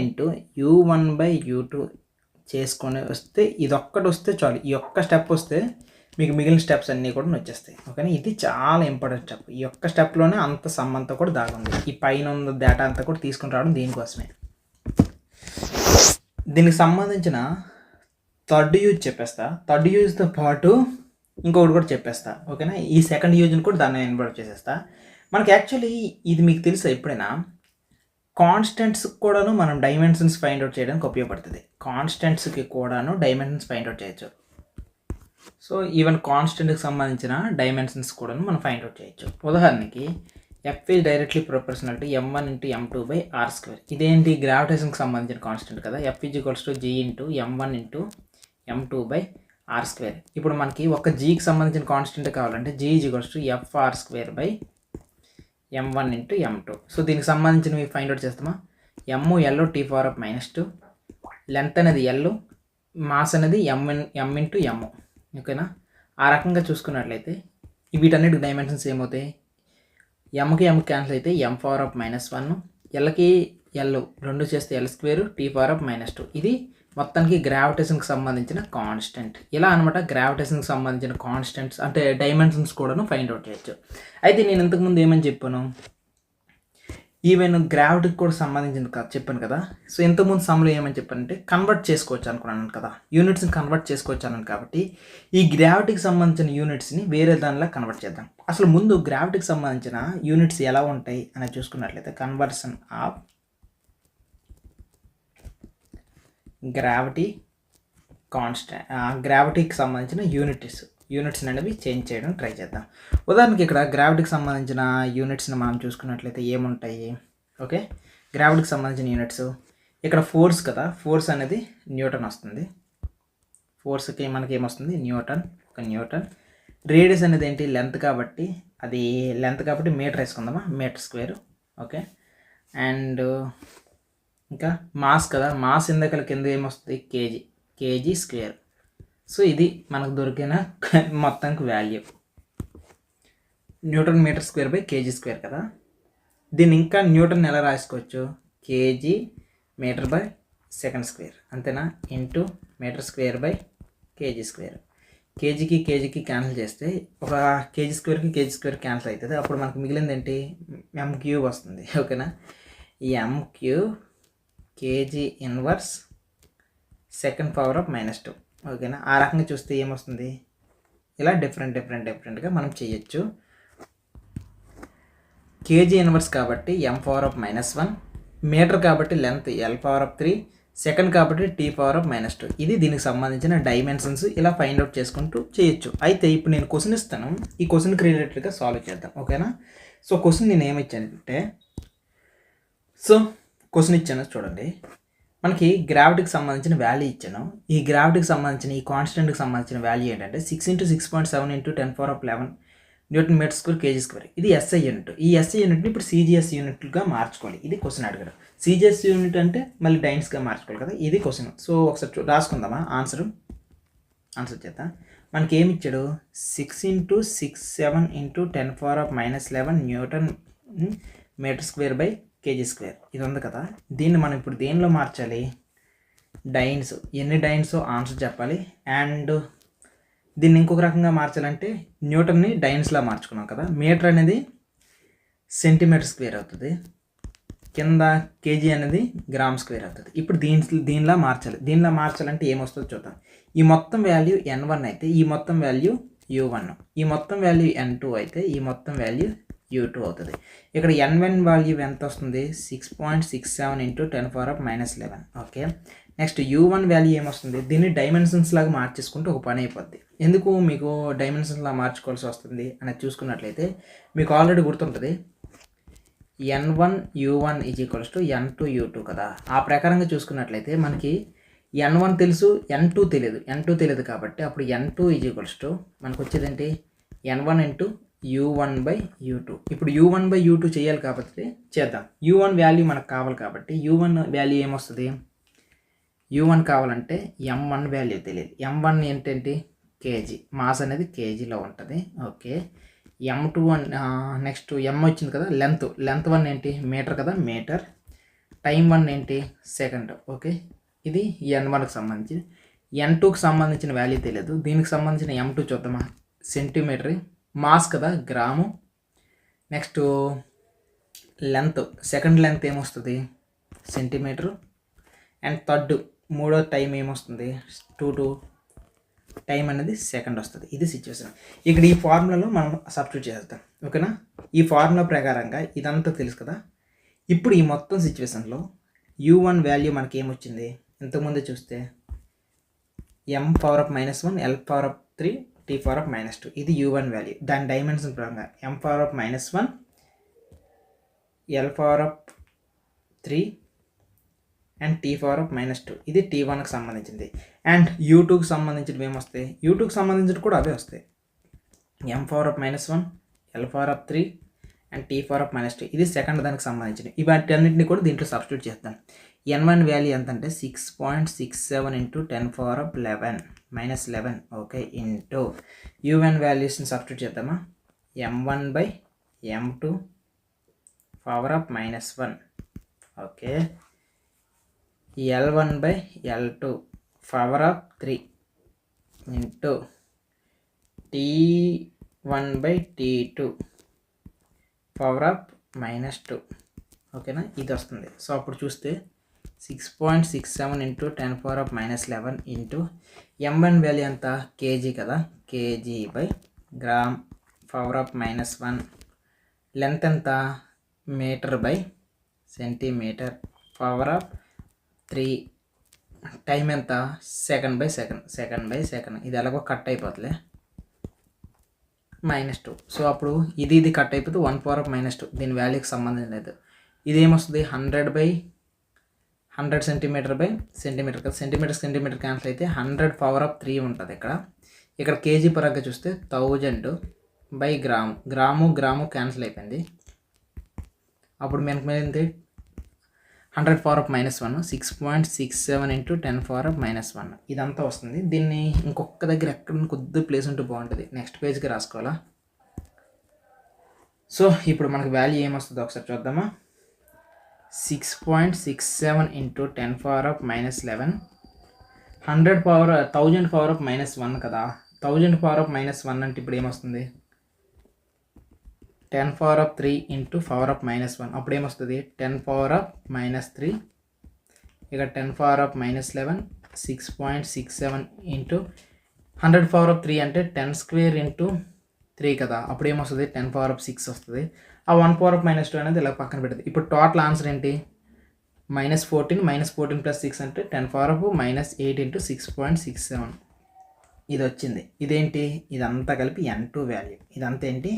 u1/u2 చేసుకొని వస్తే ఇదొక్కటి వస్తే చాలు. ఈ ఒక్క స్టెప్ వస్తే మీకు మిగిలిన స్టెప్స్ అన్నీ కూడా వచ్చేస్తాయి. ఓకేనా. ఇది చాలా ఇంపార్టెంట్ స్టెప్. ఈ ఒక్క స్టెప్లోనే అంత సమ్ అంతా కూడా దాగుంది. ఈ పైన ఉన్న డేటా అంతా కూడా తీసుకుని రావడం దీనికోసమే. దీనికి సంబంధించిన థర్డ్ యూజ్ చెప్పేస్తా, థర్డ్ యూజ్తో పాటు ఇంకొకటి కూడా చెప్పేస్తా. ఓకేనా. ఈ సెకండ్ యూజ్ని కూడా దాన్ని ఇన్వాల్వ్ చేసేస్తా. మనకి యాక్చువల్లీ ఇది మీకు తెలుసా, ఎప్పుడైనా కాన్స్టెంట్స్కి కూడాను మనం డైమెన్షన్స్ ఫైండ్ అవుట్ చేయడానికి ఉపయోగపడుతుంది. కాన్స్టెంట్స్కి కూడాను డైమెన్షన్స్ ఫైండ్ అవుట్ చేయొచ్చు. సో ఈవెన్ కాన్స్టెంట్కి సంబంధించిన డైమెన్షన్స్ కూడాను మనం ఫైండ్ అవుట్ చేయొచ్చు. ఉదాహరణకి f is directly proportional to m1 × m2/r². ఇదేంటి, గ్రావిటేషన్కి సంబంధించిన కాన్స్టెంట్ కదా. f = g × m1 × m2/r². ఇప్పుడు మనకి ఒక gకి సంబంధించిన కాన్స్టెంట్ కావాలంటే g = fr²/m1 × m2. సో దీనికి సంబంధించినవి ఫైండ్ అవుట్ చేస్తామా, m L(t⁻²), లెంత్ అనేది L, మాస్ అనేది m × m. ఓకేనా. ఆ రకంగా చూసుకున్నట్లయితే వీటన్నిటి డైమెన్షన్స్ ఏమవుతాయి, mకి m క్యాన్సిల్ అయితే m⁻−1, Lకి L 2 చేస్తే L² t⁻². ఇది మొత్తానికి గ్రావిటేషన్కి సంబంధించిన కాన్స్టెంట్. ఇలా అనమాట గ్రావిటేషన్కి సంబంధించిన కాన్స్టెంట్స్ అంటే డైమెన్షన్స్ కూడాను ఫైండ్ అవుట్ చేయొచ్చు. అయితే నేను ఇంతకుముందు ఏమని చెప్పాను, ఈవెన్ గ్రావిటీకి కూడా సంబంధించింది చెప్పాను కదా. సో ఇంతకుముందు సమ్లో ఏమని చెప్పానంటే కన్వర్ట్ చేసుకోవచ్చు అనుకున్నాను కదా, యూనిట్స్ని కన్వర్ట్ చేసుకోవచ్చు అన్నాను. కాబట్టి ఈ గ్రావిటీకి సంబంధించిన యూనిట్స్ని వేరే దానిలా కన్వర్ట్ చేద్దాం. అసలు ముందు గ్రావిటీకి సంబంధించిన యూనిట్స్ ఎలా ఉంటాయి అనేది చూసుకున్నట్లయితే కన్వర్షన్ ఆఫ్ గ్రావిటీ కాన్స్టెంట్, గ్రావిటీకి సంబంధించిన యూనిట్స్ అనేవి చేంజ్ చేయడం ట్రై చేద్దాం. ఉదాహరణకి ఇక్కడ గ్రావిటీకి సంబంధించిన యూనిట్స్ని మనం చూసుకున్నట్లయితే ఏముంటాయి, ఓకే. గ్రావిటీకి సంబంధించిన యూనిట్స్ ఇక్కడ ఫోర్స్ కదా, ఫోర్స్ అనేది న్యూటన్ వస్తుంది. ఫోర్స్కి మనకి ఏమొస్తుంది, న్యూటన్. రేడియస్ అనేది ఏంటి, లెంత్ కాబట్టి మీటర్ వేసుకుందామా, m². ఓకే. అండ్ ఇంకా మాస్ కదా, మాస్ ఇందాక కింద ఏమొస్తుంది, kg². సో ఇది మనకు దొరికిన మొత్తానికి వాల్యూ Nm²/kg² కదా. దీన్ని ఇంకా న్యూటన్ ఎలా రాసుకోవచ్చు, kg/s², అంతేనా, ఇంటూ m²/kg². కేజీకి క్యాన్సిల్ చేస్తే ఒక kg² క్యాన్సిల్ అవుతుంది. అప్పుడు మనకు మిగిలింది ఏంటి, m³ వస్తుంది. ఓకేనా. ఈ m³ kg−1 (2). ఓకేనా. ఆ రకంగా చూస్తే ఏమొస్తుంది, ఇలా డిఫరెంట్గా మనం చేయొచ్చు. కేజీ ఇన్వర్స్ కాబట్టి m⁻⁻1, మీటర్ కాబట్టి లెంత్ l⁻3, సెకండ్ కాబట్టి t⁻⁻2. ఇది దీనికి సంబంధించిన డైమెన్షన్స్ ఇలా ఫైండ్ అవుట్ చేసుకుంటూ చేయొచ్చు. అయితే ఇప్పుడు నేను క్వశ్చన్ ఇస్తాను, ఈ క్వశ్చన్కి రిలేటెడ్గా సాల్వ్ చేద్దాం, ఓకేనా? సో క్వశ్చన్ నేను ఏమిచ్చానంటే, క్వశ్చన్ ఇచ్చాను చూడండి. మనకి గ్రావిటీకి సంబంధించిన వాల్యూ ఇచ్చాను. ఈ గ్రావిటీకి సంబంధించిన ఈ కాన్స్టెంట్కి సంబంధించిన వాల్యూ ఏంటంటే 6 × 6.7 × 10⁻11 newton metre square K G square. ఇది ఎస్ఐ యూనిట్. ఈ ఎస్ఐ యూనిట్ని ఇప్పుడు సిజిఎస్ యూనిట్గా మార్చుకోవాలి. ఇది క్వశ్చన్ అడిగారు. సిజిఎస్ యూనిట్ అంటే మళ్ళీ డైన్స్గా మార్చుకోవాలి కదా, ఇది క్వశ్చన్. సో ఒకసారి రాసుకుందామా ఆన్సర్ చేద్దాం. మనకి ఏమి ఇచ్చాడు? 6 × 6.7 × 10⁻11 newton metre square by K G square. ఇది ఉంది కదా, దీన్ని మనం ఇప్పుడు దేనిలో మార్చాలి? డైన్స్. ఎన్ని డైన్స్ ఆన్సర్ చెప్పాలి. అండ్ దీన్ని ఇంకొక రకంగా మార్చాలంటే న్యూటన్ని డైన్స్లా మార్చుకున్నాం కదా, మీటర్ అనేది సెంటీమీటర్ స్క్వేర్ అవుతుంది, కింద కేజీ అనేది గ్రామ్ స్క్వేర్ అవుతుంది. ఇప్పుడు దీనిలా మార్చాలి. దీనిలా మార్చాలంటే ఏమొస్తుందో చూద్దాం. ఈ మొత్తం వాల్యూ n1 అయితే ఈ మొత్తం వాల్యూ u1, ఈ మొత్తం వాల్యూ n2 అయితే ఈ మొత్తం వాల్యూ u2 అవుతుంది. ఇక్కడ n1 వాల్యూ ఎంత వస్తుంది? 6.67 × 10⁻11. ఓకే, నెక్స్ట్ u1 వాల్యూ ఏమొస్తుంది? దీన్ని డైమెన్షన్స్ లాగా మార్చేసుకుంటే ఒక పని అయిపోద్ది. ఎందుకు మీకు డైమెన్షన్స్ లాగా మార్చుకోవాల్సి వస్తుంది అనేది చూసుకున్నట్లయితే మీకు ఆల్రెడీ గుర్తుంటుంది, n1 u1 = n2 u2 కదా. ఆ ప్రకారంగా చూసుకున్నట్లయితే మనకి n1 తెలుసు, n2 తెలియదు కాబట్టి అప్పుడు n2 = మనకు వచ్చేది ఏంటి? n1 × u1/u2. ఇప్పుడు u1/u2 చేయాలి కాబట్టి చేద్దాం. u1 వాల్యూ మనకు కావాలి కాబట్టి u1 వాల్యూ ఏమొస్తుంది? u1 కావాలంటే m1 వాల్యూ తెలియదు. m1 ఏంటంటే కేజీ, మాస్ అనేది కేజీలో ఉంటుంది. ఓకే, m2 నెక్స్ట్ m వచ్చింది కదా, లెంత్ 1 ఏంటి? మీటర్ కదా, మీటర్. టైం 1 ఏంటి? సెకండ్. ఓకే, ఇది n1కి సంబంధించి. n2కి సంబంధించిన వాల్యూ తెలియదు. దీనికి సంబంధించిన m2 చూద్దామా? సెంటీమీటర్. మాస్ కదా, gram. Next length, second length ఏమొస్తుంది? సెంటీమీటరు. అండ్ థర్డ్ మూడో టైం ఏమొస్తుంది? 2 టైం అనేది సెకండ్ వస్తుంది. ఇది సిచ్యువేషన్. ఇక్కడ ఈ ఫార్ములాలో మనం సబ్స్టిట్యూట్ చేస్తాం, ఓకేనా? ఈ ఫార్ములా ప్రకారంగా ఇదంతా తెలుసు కదా. ఇప్పుడు ఈ మొత్తం సిచ్యువేషన్లో u1 వాల్యూ మనకి ఏమొచ్చింది? ఇంతకుముందు చూస్తే m⁻⁻1 l⁻3 t⁻⁻2. ఇది u1 వాల్యూ. దాని డైమెన్షన్ పరంగా m⁻⁻1 l⁻3 అండ్ t⁻⁻2. ఇది t1కి సంబంధించింది. అండ్ u2కి సంబంధించినవి ఏమొస్తాయి? u2కి సంబంధించినవి కూడా అవే వస్తాయి, m⁻⁻1 l⁻3 అండ్ t⁻⁻2. ఇది సెకండ్ దానికి సంబంధించినవి. ఇవన్నింటినీ కూడా దీంట్లో సబ్స్టిట్యూట్ చేస్తాం. n1 వాల్యూ ఎంత అంటే 6.67 × 10⁻11. ఓకే, ఇంటూ u1 వాల్యూస్ని సబ్స్టిట్యూట్ చేద్దామా? m1/m2 (−1). Okay, l1/l2 (3) into t1/t2 (−2). ఓకేనా, ఇది వస్తుంది. సో అప్పుడు చూస్తే 6.67 × 10⁻11 ఇంటూ m1 వాల్యూ ఎంత? కేజీ కదా, కేజీ బై గ్రామ్ (−1). లెంత్ ఎంత? Metre by centimetre (3). టైం ఎంత? సెకండ్. ఇది ఎలాగో కట్ అయిపోతుంది, -2. సో అప్పుడు ఇది కట్ అయిపోతే 1⁻². దీని వాల్యూకి సంబంధం లేదు. ఇది ఏమొస్తుంది? 100 సెంటీమీటర్ బై సెంటీమీటర్ కదా, సెంటీమీటర్ క్యాన్సిల్ అయితే 100⁻³ ఉంటుంది. ఇక్కడ కేజీ పరంగా చూస్తే 1000/గ్రామ్. గ్రాము క్యాన్సిల్ అయిపోయింది. అప్పుడు మనకు ఏంటి? 100⁻⁻1 6.67 × 10⁻⁻1. ఇదంతా వస్తుంది. దీన్ని ఇంకొక దగ్గర ఎక్కడ కొద్ది ప్లేస్ ఉంటే బాగుంటుంది. నెక్స్ట్ పేజ్కి రాసుకోవాలా? సో ఇప్పుడు మనకు వాల్యూ ఏమొస్తుందో ఒకసారి చూద్దామా? 6.67 × 10⁻11 1000⁻⁻1 కదా. 1000⁻⁻1 అంటే ఇప్పుడు ఏమొస్తుంది? 10⁻³ × 10⁻⁻1. అప్పుడు ఏమొస్తుంది? 10⁻⁻3. ఇక్కడ 10⁻⁻11 6.67 × 100⁻³ అంటే 10² × 3 కదా. అప్పుడు ఏమొస్తుంది? 10⁻6 వస్తుంది. ఆ 1 పవర్ ఆఫ్ -2 అనేది ఇలా పక్కన పెడుతుంది. ఇప్పుడు టోటల్ ఆన్సర్ ఏంటి, -14 ప్లస్ 6 అంటే 10 పవర్ ఆఫ్ -8 ఇంటూ 6.67 ఇది వచ్చింది. ఇదేంటి, ఇదంతా కలిపి n2 వాల్యూ. ఇదంతా ఏంటి,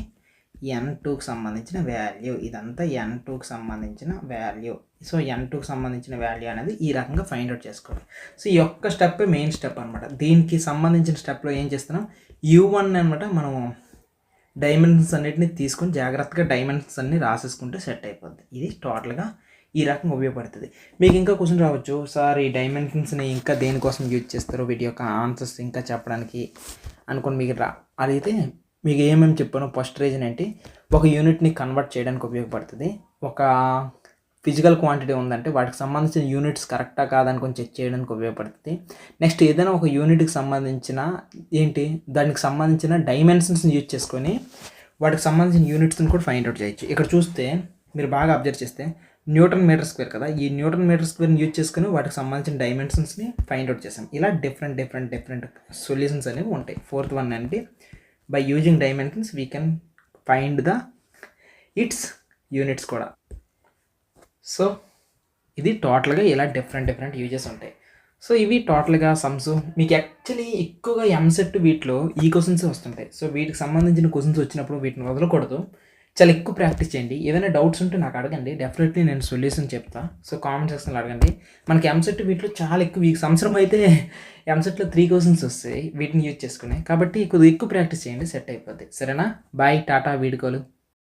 n2కి సంబంధించిన వాల్యూ. ఇదంతా n2కి సంబంధించిన వాల్యూ. సో n2కి సంబంధించిన వాల్యూ అనేది ఈ రకంగా ఫైండ్ అవుట్ చేసుకోవాలి. సో ఈ ఒక్క స్టెప్ మెయిన్ స్టెప్ అనమాట. దీనికి సంబంధించిన స్టెప్లో ఏం చేస్తున్నాం, u1 అనమాట మనం డైమెన్షన్స్ అన్నిటిని తీసుకొని జాగ్రత్తగా డైమెన్షన్స్ అన్ని రాసేసుకుంటే సెట్ అయిపోద్ది. ఇది టోటల్గా ఈ రకంగా ఉపయోగపడుతుంది. మీకు ఇంకా క్వశ్చన్ రావచ్చు, సార్ ఈ డైమెన్షన్స్ని ఇంకా దేనికోసం యూజ్ చేస్తారో, వీటి యొక్క ఆన్సర్స్ ఇంకా చెప్పడానికి అనుకోని మీకు అడిగితే మీకు ఏమేమి చెప్పానో ఫస్ట్ రీజన్ ఏంటి, ఒక యూనిట్ని కన్వర్ట్ చేయడానికి ఉపయోగపడుతుంది. ఒక ఫిజికల్ క్వాంటిటీ ఉందంటే వాటికి సంబంధించిన యూనిట్స్ కరెక్టా కాదనుకొని చెక్ చేయడానికి ఉపయోగపడుతుంది. నెక్స్ట్ ఏదైనా ఒక యూనిట్కి సంబంధించిన దానికి సంబంధించిన డైమెన్షన్స్ని యూజ్ చేసుకొని వాటికి సంబంధించిన యూనిట్స్ని కూడా ఫైండ్ అవుట్ చేయొచ్చు. ఇక్కడ చూస్తే మీరు బాగా అబ్జర్వ్ చేస్తే న్యూటన్ మీటర్ స్క్వేర్ కదా, ఈ న్యూటన్ మీటర్ స్క్వేర్ని యూజ్ చేసుకుని వాటికి సంబంధించిన డైమెన్షన్స్ని ఫైండ్ అవుట్ చేసాం. ఇలా డిఫరెంట్ సొల్యూషన్స్ అనేవి ఉంటాయి. ఫోర్త్ వన్ అంటే by using dimensions we can find the it's units కూడా. సో ఇది టోటల్గా ఇలా డిఫరెంట్ యూజెస్ ఉంటాయి. సో ఇవి టోటల్గా సమ్స్. మీకు యాక్చువల్లీ ఎక్కువగా ఎంసెట్ వీటిలో ఈ క్వశ్చన్స్ వస్తుంటాయి. సో వీటికి సంబంధించిన క్వశ్చన్స్ వచ్చినప్పుడు వీటిని వదలకూడదు, చాలా ఎక్కువ ప్రాక్టీస్ చేయండి. ఏదైనా డౌట్స్ ఉంటే నాకు అడగండి, డెఫినెట్లీ నేను సొల్యూషన్ చెప్తా. సో కామెంట్ సెక్షన్లో అడగండి. మనకి ఎంసెట్ వీటిలో చాలా ఎక్కువ, ఈ సంవత్సరం అయితే ఎంసెట్లో 3 క్వశ్చన్స్ వస్తాయి వీటిని యూజ్ చేసుకుని. కాబట్టి కొద్దిగా ఎక్కువ ప్రాక్టీస్ చేయండి, సెట్ అయిపోద్ది. సరేనా, బాయ్, టాటా, వీడుకోలు.